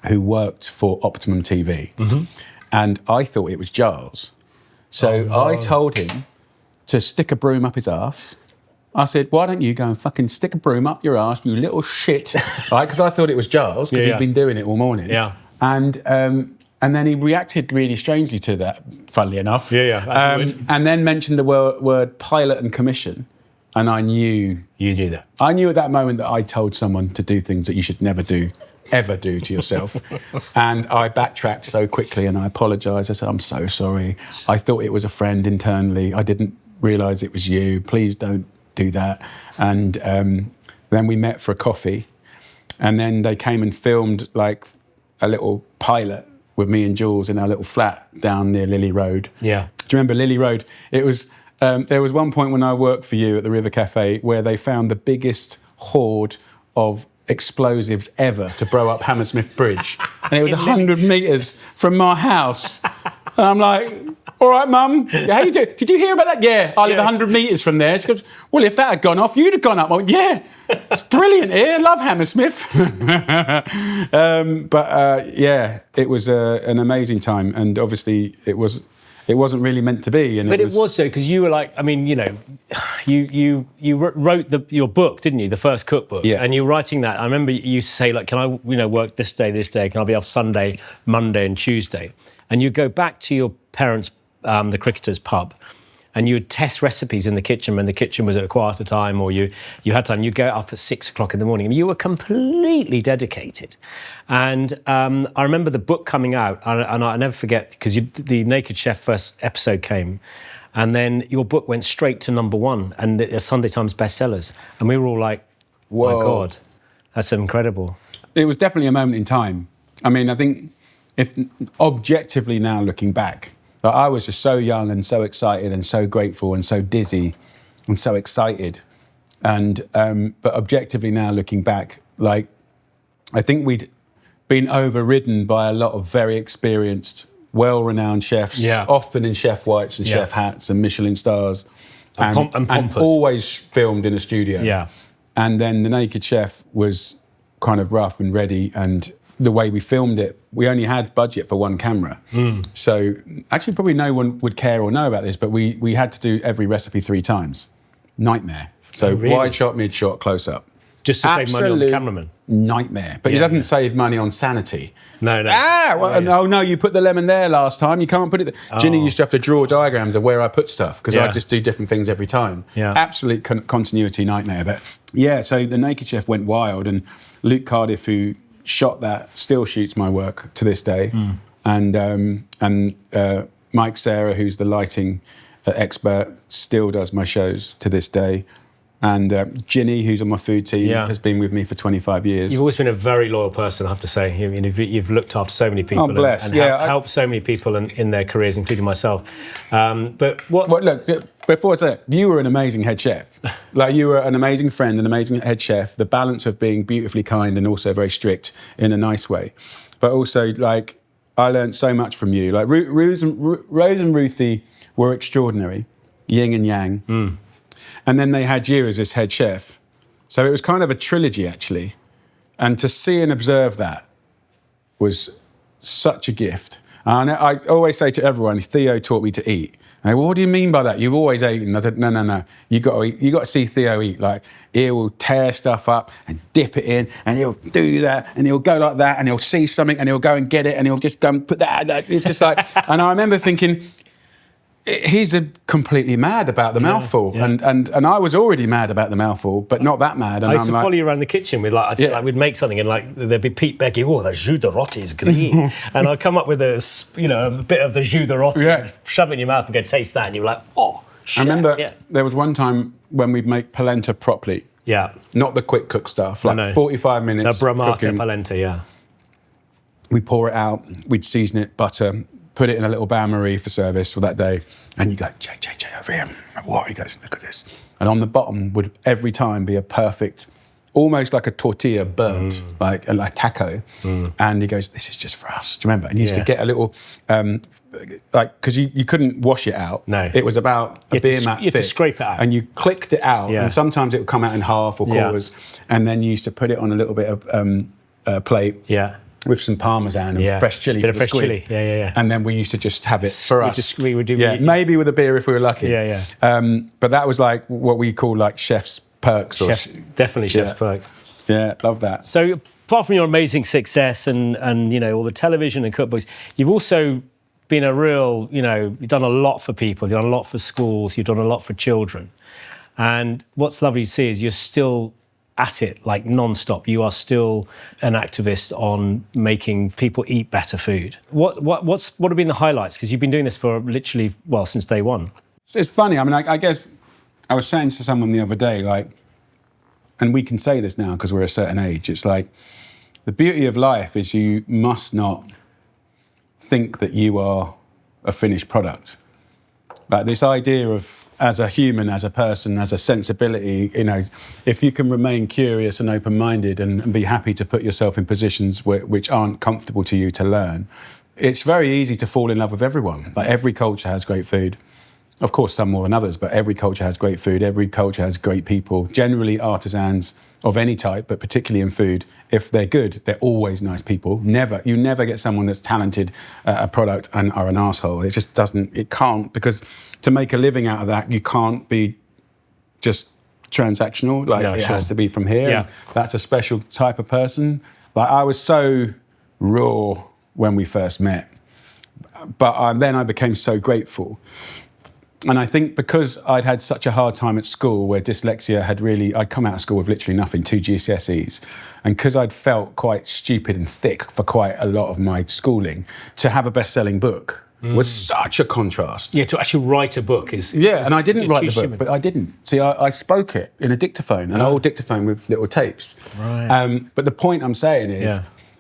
who worked for Optimum TV. Mm-hmm. And I thought it was Giles. So I told him to stick a broom up his arse. I said, why don't you go and fucking stick a broom up your arse, you little shit. Right? Because I thought it was Giles, because he'd been doing it all morning. Yeah. And then he reacted really strangely to that, funnily enough. And then mentioned the word pilot and commission. And I knew... You knew that. I knew at that moment that I told someone to do things that you should never do, ever do to yourself. And I backtracked so quickly and I apologised. I said, I'm so sorry. I thought it was a friend internally. I didn't realise it was you. Please don't do that. And then we met for a coffee. And then they came and filmed like a little pilot with me and Jules in our little flat down near Lily Road. Yeah. Do you remember Lily Road? It was... there was one point when I worked for you at the River Café where they found the biggest hoard of explosives ever to blow up Hammersmith Bridge. And it was 100 metres from my house. And I'm like, all right, Mum, how you doing? Did you hear about that? Yeah, I live 100 metres from there. She goes, well, if that had gone off, you'd have gone up. I went, yeah, it's brilliant here. I love Hammersmith. Yeah, it was an amazing time. And obviously it wasn't really meant to be. But it was so, because you were like, I mean, you know, you wrote your book, didn't you? The first cookbook. Yeah. And you were writing that. I remember you used to say, like, can I, work this day? Can I be off Sunday, Monday and Tuesday? And you go back to your parents' the Cricketers pub, and you would test recipes in the kitchen when the kitchen was at a quieter time, or you had time. You go up at 6 o'clock in the morning. I mean, you were completely dedicated. And I remember the book coming out, and I never forget, because the Naked Chef first episode came, and then your book went straight to #1 and the Sunday Times bestsellers. And we were all like, whoa. My God, that's incredible. It was definitely a moment in time. I mean, I think if objectively now looking back, I was just so young and so excited and so grateful and so dizzy and so excited. And but objectively now looking back, like, I think we'd been overridden by a lot of very experienced, well-renowned chefs, often in chef whites and chef hats and Michelin stars, and always filmed in a studio. Yeah. And then The Naked Chef was kind of rough and ready, and the way we filmed it, we only had budget for one camera. So actually probably no one would care or know about this, but we had to do every recipe 3 times. Nightmare. So wide shot, mid shot, close up. Just to save money on the cameraman. Nightmare. But it doesn't save money on sanity. No. No, you put the lemon there last time, you can't put it there. Ginny used to have to draw diagrams of where I put stuff, because I just do different things every time. Yeah. Absolute continuity nightmare. But yeah, so The Naked Chef went wild, and Luke Cardiff, who shot that, still shoots my work to this day. And Mike Sarah, who's the lighting expert, still does my shows to this day. And Ginny, who's on my food team, has been with me for 25 years. You've always been a very loyal person, I have to say. You've looked after so many people. Oh, bless. And helped so many people in their careers, including myself. But look, before I say it, you were an amazing head chef. Like, you were an amazing friend, an amazing head chef. The balance of being beautifully kind and also very strict in a nice way. But also, like, I learned so much from you. Like, Rose and Ruthie were extraordinary, yin and yang. And then they had you as this head chef. So it was kind of a trilogy, actually. And to see and observe that was such a gift. And I always say to everyone, Theo taught me to eat. And they go, well, what do you mean by that? You've always eaten. I said, no. You got to eat. You got to see Theo eat. Like, he will tear stuff up and dip it in, and he'll do that, and he'll go like that, and he'll see something, and he'll go and get it, and he'll just go and put that. It's just like, and I remember thinking, he's completely mad about the mouthful, and I was already mad about the mouthful, but not that mad. And I used to follow you around the kitchen with like we'd make something and like there'd be Pete Becky, oh, the jus de roti is green, and I'd come up with a bit of the jus de roti, shove it in your mouth and go taste that, and you were like, oh, shit. I remember there was one time when we'd make polenta properly, not the quick cook stuff, like 45 minutes. The bramata cooking. polenta, We pour it out, we'd season it, butter. Put it in a little bain-marie for service for that day, and you go, Jay, over here. What? He goes, look at this. And on the bottom would every time be a perfect, almost like a tortilla burnt, like a taco. And he goes, this is just for us. Do you remember? And you used to get a little, because you couldn't wash it out. No. It was about a beer mat thick. You had to scrape it out. And you clicked it out, and sometimes it would come out in half or quarters, and then you used to put it on a little bit of plate. With some parmesan and fresh chilli for the squid. Chili. And then we used to to have it for us. We would do maybe with a beer if we were lucky. But that was like what we call like chef's perks. Definitely chef's perks. Yeah, love that. So apart from your amazing success and all the television and cookbooks, you've also been a real, you've done a lot for people, you've done a lot for schools, you've done a lot for children. And what's lovely to see is you're still at it, like non-stop. You are still an activist on making people eat better food. What have been the highlights? Because you've been doing this for literally, since day one. It's funny. I mean, I guess I was saying to someone the other day, like, and we can say this now because we're a certain age, it's like, the beauty of life is you must not think that you are a finished product. Like, this idea of, as a human, as a person, as a sensibility, if you can remain curious and open-minded and be happy to put yourself in positions which aren't comfortable to you to learn, it's very easy to fall in love with everyone. Like, every culture has great food. Of course, some more than others, but every culture has great food. Every culture has great people, generally artisans of any type, but particularly in food. If they're good, they're always nice people. You never get someone that's talented at a product and are an asshole. It just doesn't, it can't, because to make a living out of that, you can't be just transactional. Like, it has to be from here. Yeah. That's a special type of person. Like, I was so raw when we first met, but then I became so grateful. And I think because I'd had such a hard time at school where dyslexia I'd come out of school with literally nothing, 2 GCSEs, and because I'd felt quite stupid and thick for quite a lot of my schooling, to have a best-selling book was such a contrast. Yeah, to actually write a book is... Yeah, and I didn't write the book, but I didn't. See, I spoke it in a dictaphone, an old dictaphone with little tapes. Right. But the point I'm saying is,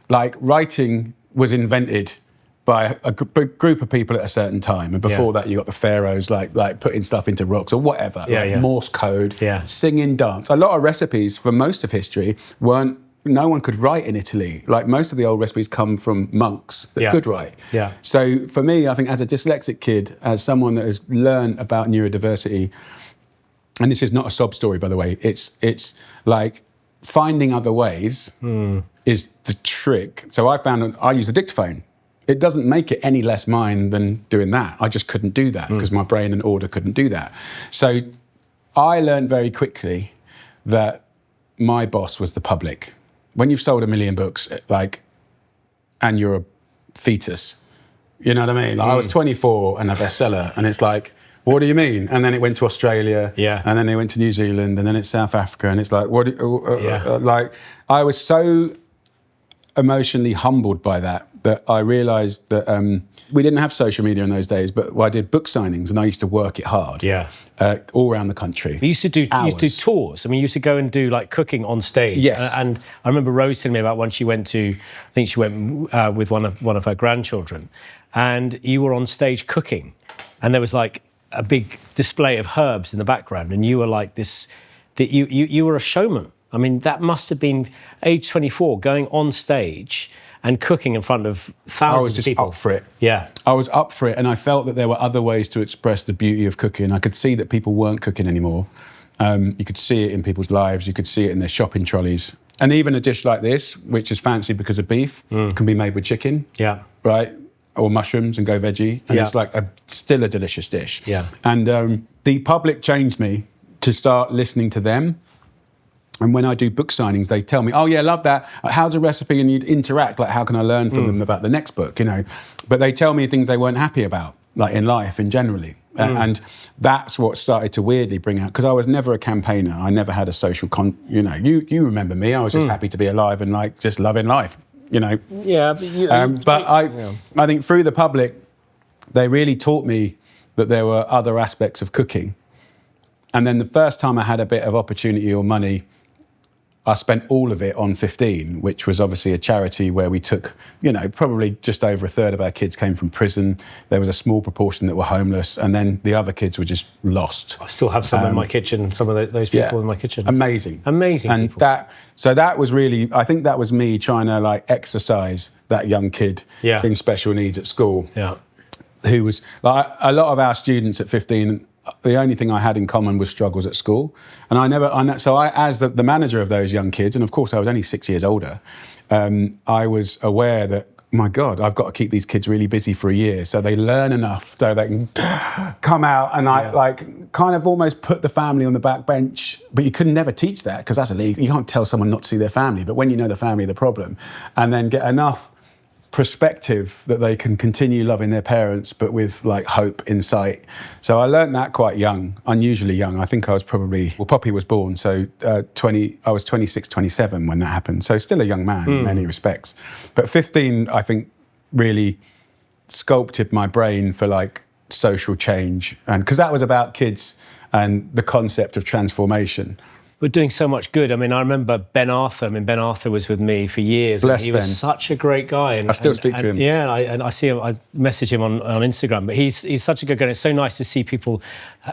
like, writing was invented by a group of people at a certain time, and before that you got the pharaohs like putting stuff into rocks or whatever, Morse code, singing, dance. A lot of recipes for most of history no one could write in Italy. Like, most of the old recipes come from monks that could write. Yeah. So for me, I think as a dyslexic kid, as someone that has learned about neurodiversity, and this is not a sob story, by the way, it's like finding other ways is the trick. So I use a dictaphone. It doesn't make it any less mine than doing that. I just couldn't do that because my brain and order couldn't do that. So I learned very quickly that my boss was the public. When you've sold 1 million books, and you're a fetus, you know what I mean? Like, I was 24 and a bestseller, and it's like, what do you mean? And then it went to Australia, and then it went to New Zealand, and then it's South Africa, and it's like, like, I was so emotionally humbled by that that I realised that we didn't have social media in those days, but I did book signings and I used to work it hard. Yeah. All around the country. We used to do tours. I mean, you used to go and do like cooking on stage. Yes. And I remember Rose telling me about when she went to, I think she went with one of her grandchildren, and you were on stage cooking, and there was like a big display of herbs in the background, and you were like this, that you were a showman. I mean, that must have been age 24, going on stage and cooking in front of thousands of people. I was just up for it. Yeah. I was up for it, and I felt that there were other ways to express the beauty of cooking. I could see that people weren't cooking anymore. You could see it in people's lives. You could see it in their shopping trolleys. And even a dish like this, which is fancy because of beef, can be made with chicken. Yeah. Right? Or mushrooms and go veggie. And it's like still a delicious dish. Yeah. And the public changed me to start listening to them. And when I do book signings, they tell me, oh, yeah, love that. How's the recipe? And you'd interact, like, how can I learn from them about the next book, you know? But they tell me things they weren't happy about, like in life in generally. And that's what started to weirdly bring out, because I was never a campaigner. I never had a social, you remember me. I was just happy to be alive and, like, just loving life, you know? Yeah. But I think through the public, they really taught me that there were other aspects of cooking. And then the first time I had a bit of opportunity or money, I spent all of it on 15, which was obviously a charity where we took, you know, probably just over a third of our kids came from prison. There was a small proportion that were homeless, and then the other kids were just lost. I still have some in my kitchen, some of those people in my kitchen. Amazing. And people. that was really, I think that was me trying to like exercise that young kid in special needs at school. Yeah. Who was, like, a lot of our students at 15, the only thing I had in common was struggles at school. And as the manager of those young kids, and of course I was only 6 years older, I was aware that, my God, I've got to keep these kids really busy for a year so they learn enough so they can come out and kind of almost put the family on the back bench. But you could never teach that because that's illegal. You can't tell someone not to see their family. But when you know the family, the problem, and then get enough perspective that they can continue loving their parents but with like hope in sight. So I learned that quite young, unusually young. I think I was probably, Poppy was born, so I was 26, 27 when that happened. So still a young man in many respects. But 15, I think, really sculpted my brain for like social change, and because that was about kids and the concept of transformation. We're doing so much good. I mean, I remember Ben Arthur. I mean, Ben Arthur was with me for years. Bless he Ben. was such a great guy. And, I still speak to him. Yeah, and I see him. I message him on Instagram. But he's such a good guy. It's so nice to see people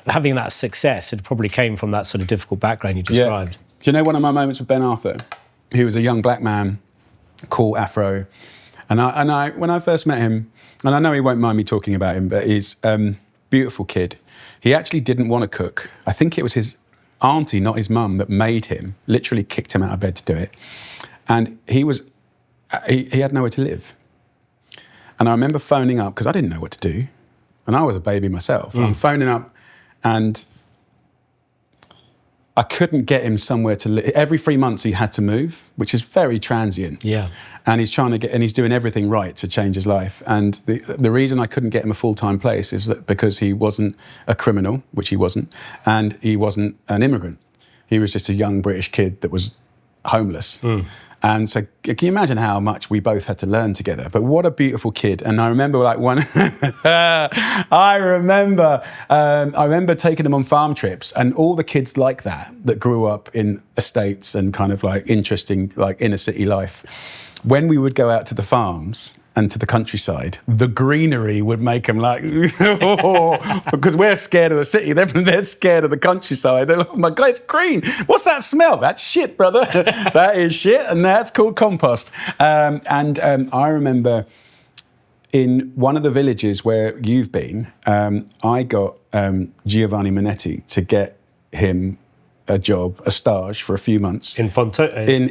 having that success. It probably came from that sort of difficult background you described. Yeah. Do you know one of my moments with Ben Arthur? He was a young black man, cool afro, and I when I first met him, and I know he won't mind me talking about him, but he's beautiful kid. He actually didn't want to cook. I think it was his auntie, not his mum, that made him, literally kicked him out of bed to do it. And he had nowhere to live. And I remember phoning up, because I didn't know what to do, and I was a baby myself. I'm phoning up, and I couldn't get him somewhere to live. Every 3 months he had to move, which is very transient. Yeah. And he's he's doing everything right to change his life. And the reason I couldn't get him a full-time place is that because he wasn't a criminal, which he wasn't, and he wasn't an immigrant. He was just a young British kid that was homeless. And so can you imagine how much we both had to learn together? But what a beautiful kid. And I remember I remember taking him on farm trips, and all the kids like that grew up in estates and kind of like interesting, like inner city life. When we would go out to the farms and to the countryside, the greenery would make them like, because we're scared of the city, they're scared of the countryside. They're like, oh my God, it's green. What's that smell? That's shit, brother. That is shit, and that's called compost. I remember in one of the villages where you've been, I got Giovanni Minetti to get him a job, a stage for a few months in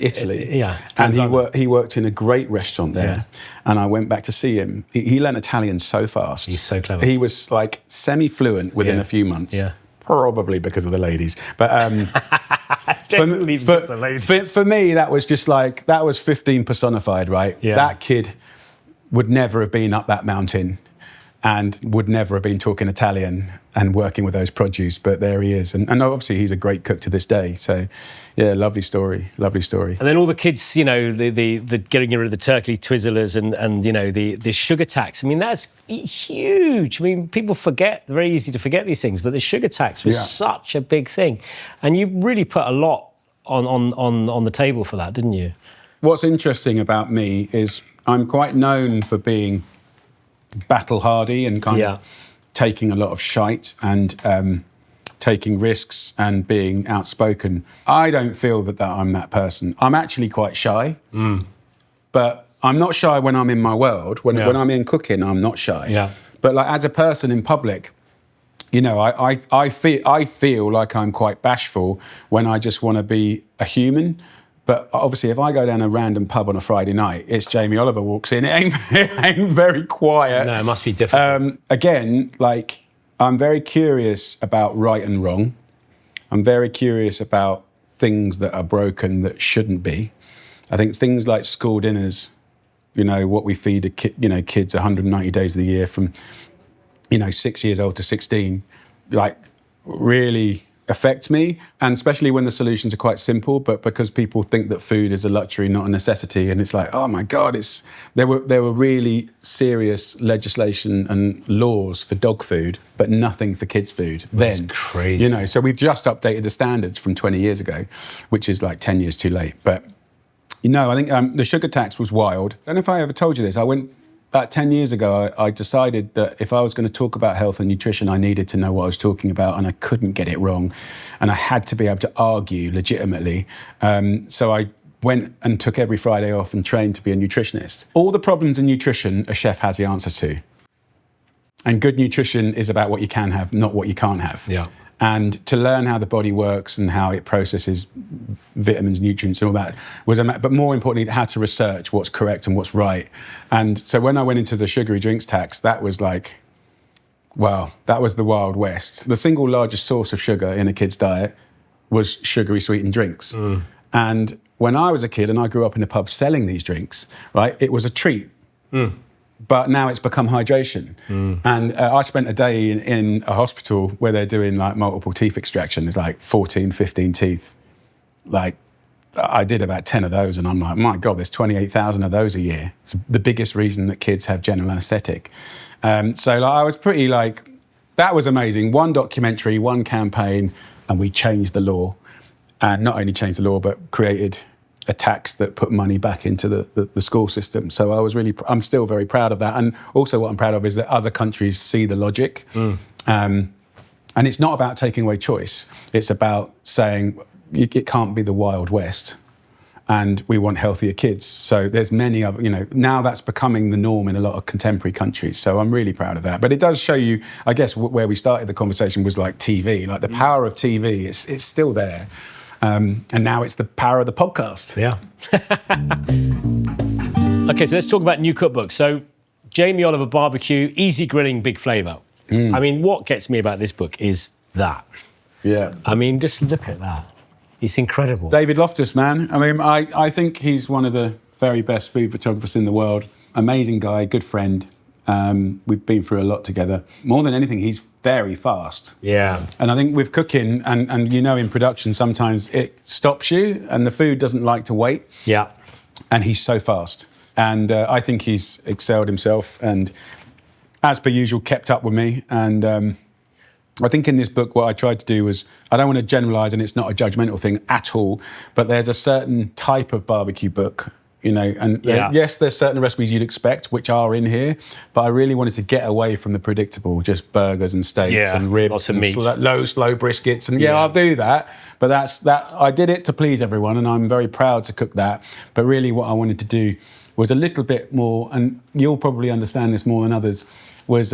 Italy. Yeah, and he worked in a great restaurant there. Yeah. And I went back to see him. He learned Italian so fast. He's so clever. He was like semi-fluent within a few months. Yeah. Probably because of the ladies, but for me that was just like, that was 15 personified, right? Yeah. That kid would never have been up that mountain. and would never have been talking Italian and working with those produce, but there he is. And obviously he's a great cook to this day. So, yeah, lovely story. And then all the kids, you know, the getting rid of the turkey twizzlers and you know, the sugar tax. I mean, that's huge. I mean, people forget, very easy to forget these things, but the sugar tax was such a big thing. And you really put a lot on the table for that, didn't you? What's interesting about me is I'm quite known for being battle hardy and kind of taking a lot of shite and taking risks and being outspoken. I don't feel that I'm that person. I'm actually quite shy, but I'm not shy when I'm in my world. When I'm in cooking, I'm not shy. Yeah. But like as a person in public, you know, I feel like I'm quite bashful when I just want to be a human. But obviously, if I go down a random pub on a Friday night, it's Jamie Oliver walks in. It ain't very quiet. No, it must be different. Again, like, I'm very curious about right and wrong. I'm very curious about things that are broken that shouldn't be. I think things like school dinners, you know, what we feed kids 190 days of the year from, 6 years old to 16, like, really affect me, and especially when the solutions are quite simple, but because people think that food is a luxury, not a necessity, and it's like, oh my God, there were really serious legislation and laws for dog food, but nothing for kids' food. That's crazy. So we've just updated the standards from 20 years ago, which is like 10 years too late. But I think the sugar tax was wild. I don't know if I ever told you this. About 10 years ago, I decided that if I was going to talk about health and nutrition, I needed to know what I was talking about, and I couldn't get it wrong. And I had to be able to argue legitimately. So I went and took every Friday off and trained to be a nutritionist. All the problems in nutrition, a chef has the answer to. And good nutrition is about what you can have, not what you can't have. Yeah. And to learn how the body works and how it processes vitamins, nutrients and all that but more importantly, how to research what's correct and what's right. And so when I went into the sugary drinks tax, that was like, wow, that was the Wild West. The single largest source of sugar in a kid's diet was sugary sweetened drinks. And when I was a kid and I grew up in a pub selling these drinks, right, it was a treat. But now it's become hydration. And I spent a day in a hospital where they're doing like multiple teeth extraction. There's like 14, 15 teeth. Like, I did about 10 of those and I'm like, my God, there's 28,000 of those a year. It's the biggest reason that kids have general anaesthetic. So like, I was pretty like, that was amazing. One documentary, one campaign, and we changed the law. And not only changed the law, but created a tax that put money back into the school system. So I'm still very proud of that. And also what I'm proud of is that other countries see the logic. And it's not about taking away choice. It's about saying it can't be the Wild West. And we want healthier kids. So there's many other, now that's becoming the norm in a lot of contemporary countries. So I'm really proud of that. But it does show you, I guess, where we started the conversation was like TV, like the power of TV, it's still there. And now it's the power of the podcast. Yeah. Okay, so let's talk about new cookbooks. So, Jamie Oliver Barbecue, Easy Grilling Big Flavour. I mean, what gets me about this book is that. Yeah. I mean, just look at that. It's incredible. David Loftus, man. I mean, I think he's one of the very best food photographers in the world. Amazing guy, good friend. We've been through a lot together. More than anything, he's very fast. Yeah. And I think with cooking, and in production, sometimes it stops you and the food doesn't like to wait. Yeah. And he's so fast. And I think he's excelled himself and, as per usual, kept up with me. And I think in this book, what I tried to do was, I don't want to generalise, and it's not a judgmental thing at all, but there's a certain type of barbecue book, yes, there's certain recipes you'd expect, which are in here, but I really wanted to get away from the predictable, just burgers and steaks and ribs, lots of meat, slow briskets, and I'll do that. But that I did it to please everyone, and I'm very proud to cook that. But really, what I wanted to do was a little bit more, and you'll probably understand this more than others, was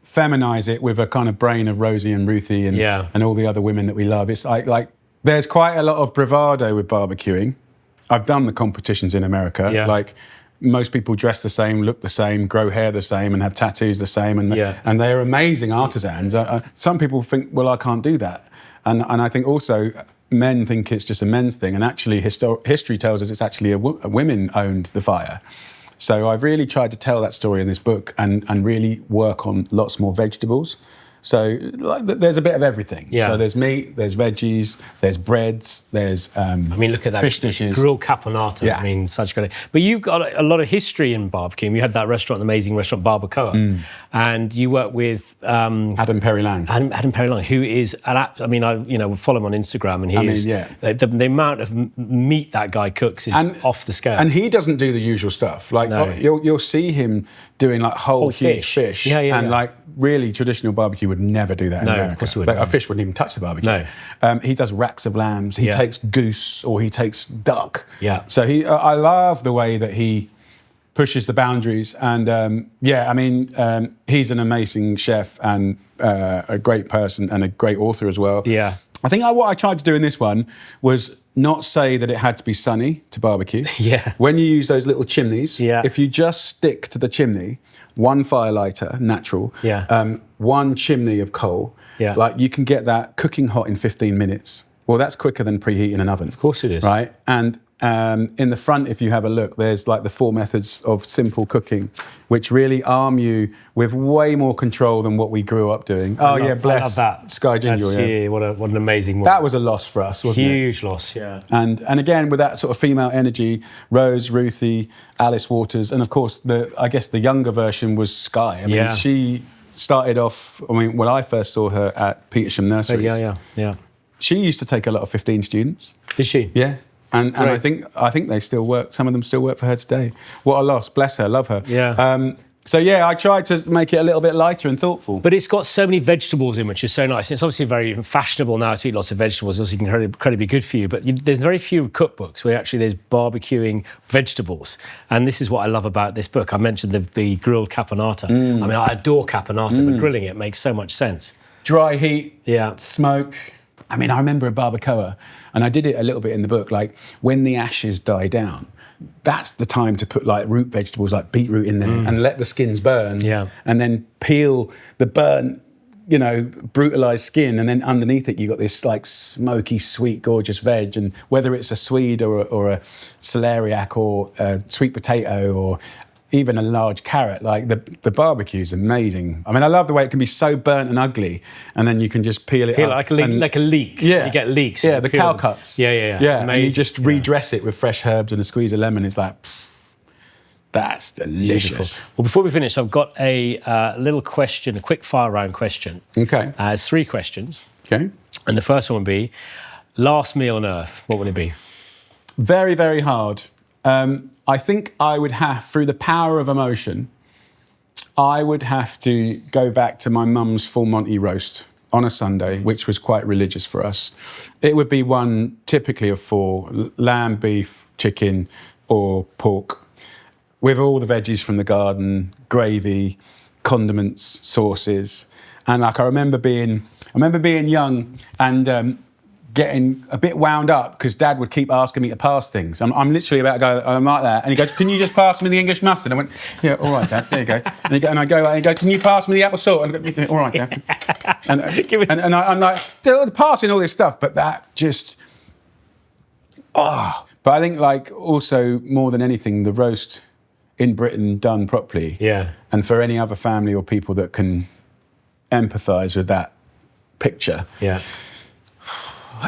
feminise it with a kind of brain of Rosie and Ruthie and all the other women that we love. It's like there's quite a lot of bravado with barbecuing. I've done the competitions in America. Yeah. Like, most people dress the same, look the same, grow hair the same, and have tattoos the same, and they're amazing artisans. Some people think, well, I can't do that. And I think also men think it's just a men's thing, and actually history tells us it's actually women owned the fire. So I've really tried to tell that story in this book and really work on lots more vegetables. So like, there's a bit of everything. Yeah. So there's meat, there's veggies, there's breads, there's look at that fish dishes. Grilled caponata. Yeah. I mean, such great. But you've got a lot of history in barbecue. You had that restaurant, the amazing restaurant Barbacoa, and you work with Adam Perry Lang. Adam Perry Lang, who is I follow him on Instagram, and the amount of meat that guy cooks is off the scale. And he doesn't do the usual stuff. Like you'll see him doing like whole huge fish. Like really traditional barbecue would never do that in America. Of course he would. Like, a fish wouldn't even touch the barbecue. No. He does racks of lambs. He takes goose or he takes duck. Yeah. So I love the way that he pushes the boundaries. And he's an amazing chef and a great person and a great author as well. Yeah. I think what I tried to do in this one was not say that it had to be sunny to barbecue. Yeah. When you use those little chimneys, yeah. if you just stick to the chimney, one fire lighter, natural, one chimney of coal, like you can get that cooking hot in 15 minutes. Well, that's quicker than preheating an oven. Of course it is. Right? And in the front, if you have a look, there's like the 4 methods of simple cooking, which really arm you with way more control than what we grew up doing. Bless. I love that. Sky Ginger, yeah. What an amazing one. That was a loss for us, wasn't it? Huge loss, yeah. And again, with that sort of female energy, Rose, Ruthie, Alice Waters, and of course, I guess the younger version was Sky. I mean, she started off, when I first saw her at Petersham Nurseries. Yeah. She used to take a lot of 15 students. Did she? Yeah. And I think they still work. Some of them still work for her today. What a loss. Bless her. Love her. Yeah. I tried to make it a little bit lighter and thoughtful. But it's got so many vegetables in, which is so nice. It's obviously very fashionable now to eat lots of vegetables. It's also incredibly good for you. But there's very few cookbooks where actually there's barbecuing vegetables. And this is what I love about this book. I mentioned the grilled caponata. I mean, I adore caponata, but grilling it makes so much sense. Dry heat. Yeah. Smoke. I mean, I remember a barbacoa, and I did it a little bit in the book, like when the ashes die down, that's the time to put like root vegetables like beetroot in there and let the skins burn. Yeah. And then peel the burnt, brutalised skin, and then underneath it you got this like smoky, sweet, gorgeous veg. And whether it's a Swede or a celeriac or a sweet potato or even a large carrot, like the barbecue's amazing. I mean, I love the way it can be so burnt and ugly, and then you can just peel it up. Like a leek. Yeah. You get leeks. Yeah, the cow cuts. Yeah. And you just redress it with fresh herbs and a squeeze of lemon. It's like, that's delicious. Beautiful. Well, before we finish, I've got a little question, a quick fire round question. Okay. It's 3 questions. Okay. And the first one would be, last meal on earth, what would it be? Very, very hard. I think I would have, through the power of emotion, I would have to go back to my mum's full Monty roast on a Sunday, which was quite religious for us. It would be one typically of 4, lamb, beef, chicken or pork, with all the veggies from the garden, gravy, condiments, sauces. And like I remember being young and getting a bit wound up because Dad would keep asking me to pass things. I'm literally about to go, I'm like that. And he goes, can you just pass me the English mustard? I went, yeah, all right, Dad, there you go. And I go, can you pass me the apple salt? And I go, all right, Dad. And I'm like, passing all this stuff, but that just, But I think like also more than anything, the roast in Britain done properly. Yeah. And for any other family or people that can empathise with that picture. Yeah.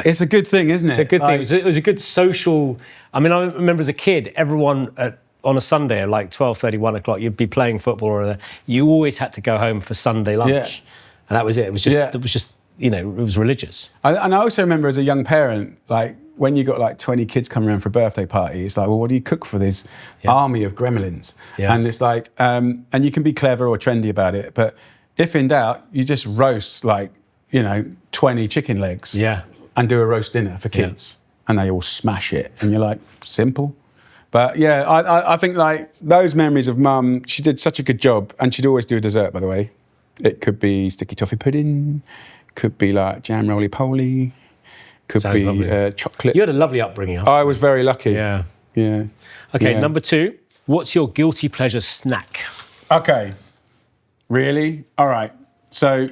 It's a good thing, isn't it? It's a good thing. It was a good social... I mean, I remember as a kid, everyone on a Sunday at like 12:30, 1 o'clock, you'd be playing football or you always had to go home for Sunday lunch. Yeah. And that was it. It was just it was religious. And I also remember as a young parent, like when you got like 20 kids coming around for a birthday party, it's like, well, what do you cook for this army of gremlins? Yeah. And it's like, and you can be clever or trendy about it, but if in doubt, you just roast like, 20 chicken legs. Yeah. And do a roast dinner for kids, and they all smash it, and you're like, simple. But yeah, I think like those memories of Mum, she did such a good job, and she'd always do a dessert, by the way. It could be sticky toffee pudding, could be like jam roly-poly, could Sounds be lovely. chocolate. You had a lovely upbringing. I was very lucky. Yeah. Yeah. Okay, Yeah. number 2, what's your guilty pleasure snack? Okay. Really? All right. So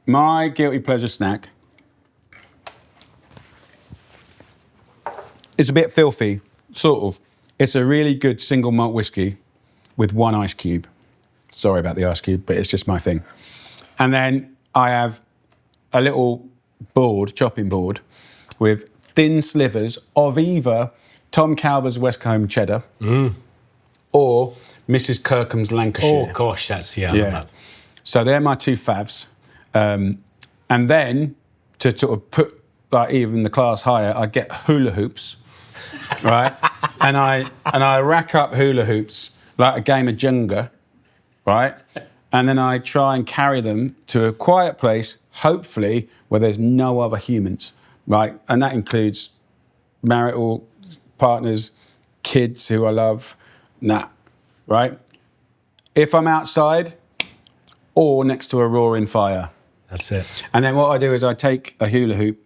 my guilty pleasure snack is a bit filthy, sort of. It's a really good single malt whiskey with one ice cube. Sorry about the ice cube, but it's just my thing. And then I have a little chopping board, with thin slivers of either Tom Calver's West Coast cheddar or Mrs. Kirkham's Lancashire. Oh gosh, that's I love that. So they're my two favs. And then to sort of put like even the class higher, I get hula hoops, right? and I rack up hula hoops like a game of Jenga, right? And then I try and carry them to a quiet place, hopefully where there's no other humans, right? And that includes marital partners, kids who I love, right? If I'm outside or next to a roaring fire. That's it. And then what I do is I take a hula hoop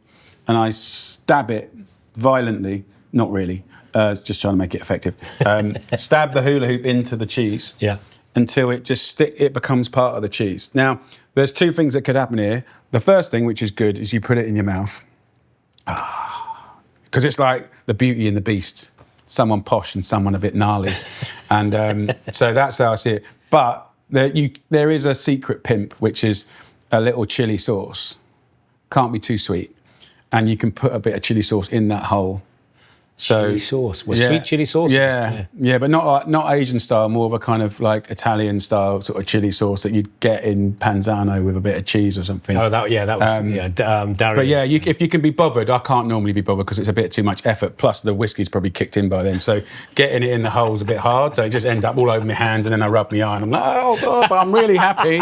and I stab it violently, not really, just trying to make it effective. Stab the hula hoop into the cheese until it just it becomes part of the cheese. Now, there's two things that could happen here. The first thing, which is good, is you put it in your mouth. Because it's like the Beauty and the Beast. Someone posh and someone a bit gnarly. And so that's how I see it. But there is a secret pimp, which is a little chili sauce. Can't be too sweet. And you can put a bit of chili sauce in that hole. So, chili sauce? Well, sweet chili sauce? Yeah, but not Asian style, more of a kind of like Italian style sort of chili sauce that you'd get in Panzano with a bit of cheese or something. Oh, that was Darius. But yeah, if you can be bothered, I can't normally be bothered because it's a bit too much effort. Plus the whiskey's probably kicked in by then, so getting it in the hole's a bit hard. So it just ends up all over my hands, and then I rub my eye, and I'm like, oh God, but I'm really happy.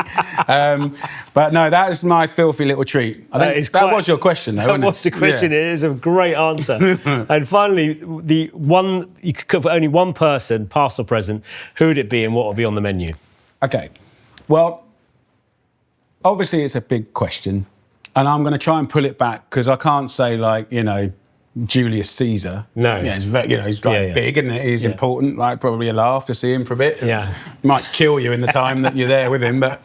But no, that is my filthy little treat. I think that was your question, though. That was the question. Yeah. It is a great answer. And finally, the one you could cook for only one person, past or present, who would it be and what would be on the menu? Okay, well, obviously it's a big question, and I'm going to try and pull it back because I can't say Julius Caesar. No, yeah, he's big, isn't it? He's important. Like probably a laugh to see him for a bit. Yeah, might kill you in the time that you're there with him. But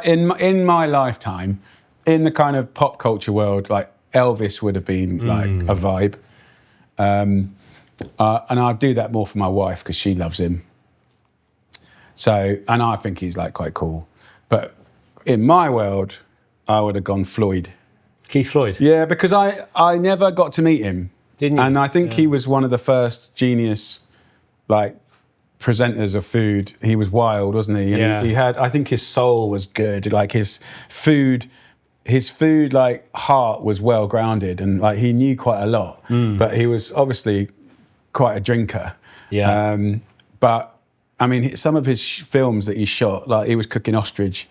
in my lifetime, in the kind of pop culture world, like Elvis would have been like a vibe. And I do that more for my wife because she loves him. So, and I think he's like quite cool. But in my world, I would have gone Floyd. Keith Floyd? Yeah, because I never got to meet him. Didn't you? And I think he was one of the first genius, presenters of food. He was wild, wasn't he? And he had, I think his soul was good. Like his food heart was well grounded, and he knew quite a lot. But he was obviously quite a drinker. Yeah. But I mean, some of his films that he shot, he was cooking ostrich,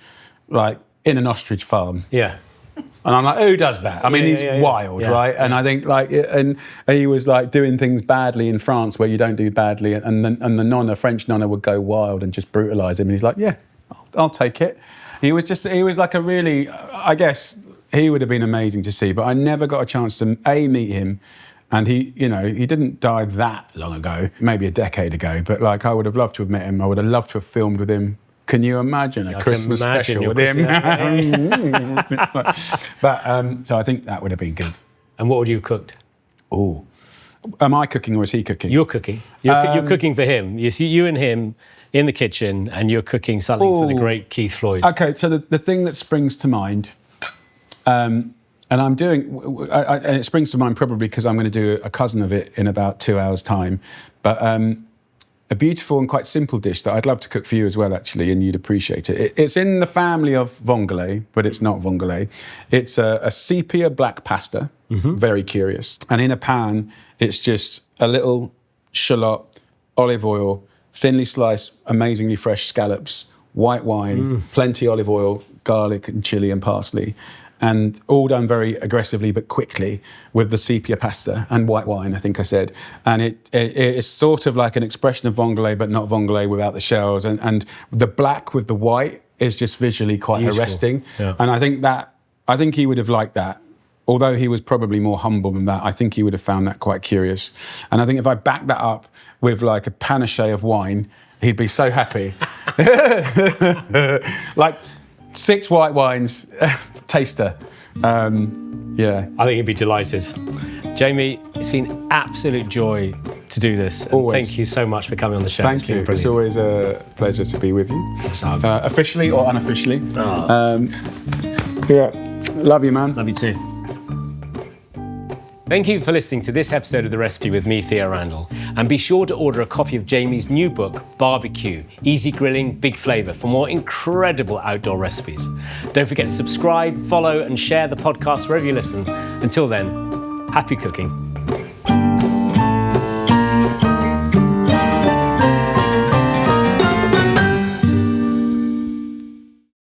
in an ostrich farm. Yeah. And I'm like, who does that? I mean, he's wild, right? And I think and he was doing things badly in France where you don't do badly, and the French nonna would go wild and just brutalise him, and he's like, yeah, I'll take it. He was like a really, I guess he would have been amazing to see, but I never got a chance to meet him. And he didn't die that long ago, maybe a decade ago, but I would have loved to have met him. I would have loved to have filmed with him. Can you imagine a Christmas special with him? But so I think that would have been good. And what would you have cooked? Oh, am I cooking or is he cooking? You're cooking. You're cooking for him. You see you and him in the kitchen, and you're cooking something for the great Keith Floyd. Okay, so the thing that springs to mind, and I'm doing, and it springs to mind probably because I'm going to do a cousin of it in about 2 hours' time, but a beautiful and quite simple dish that I'd love to cook for you as well, actually, and you'd appreciate it. It's in the family of vongole, but it's not vongole. It's a sepia black pasta, very curious, and in a pan, it's just a little shallot, olive oil, thinly sliced, amazingly fresh scallops, white wine, plenty olive oil, garlic and chilli and parsley, and all done very aggressively but quickly with the sepia pasta and white wine, I think I said. And it's sort of like an expression of vongole, but not vongole without the shells. And the black with the white is just visually quite arresting. Yeah. And I think he would have liked that. Although he was probably more humble than that, I think he would have found that quite curious. And I think if I back that up with a panache of wine, he'd be so happy. 6 white wines, taster. I think he'd be delighted. Jamie, it's been an absolute joy to do this. And Always. thank you so much for coming on the show. Thank you. It's always a pleasure to be with you. Officially or unofficially. Yeah. Love you, man. Love you too. Thank you for listening to this episode of The Recipe with me, Theo Randall. And be sure to order a copy of Jamie's new book, BBQ, Easy Grilling Big Flavour, for more incredible outdoor recipes. Don't forget to subscribe, follow and share the podcast wherever you listen. Until then, happy cooking.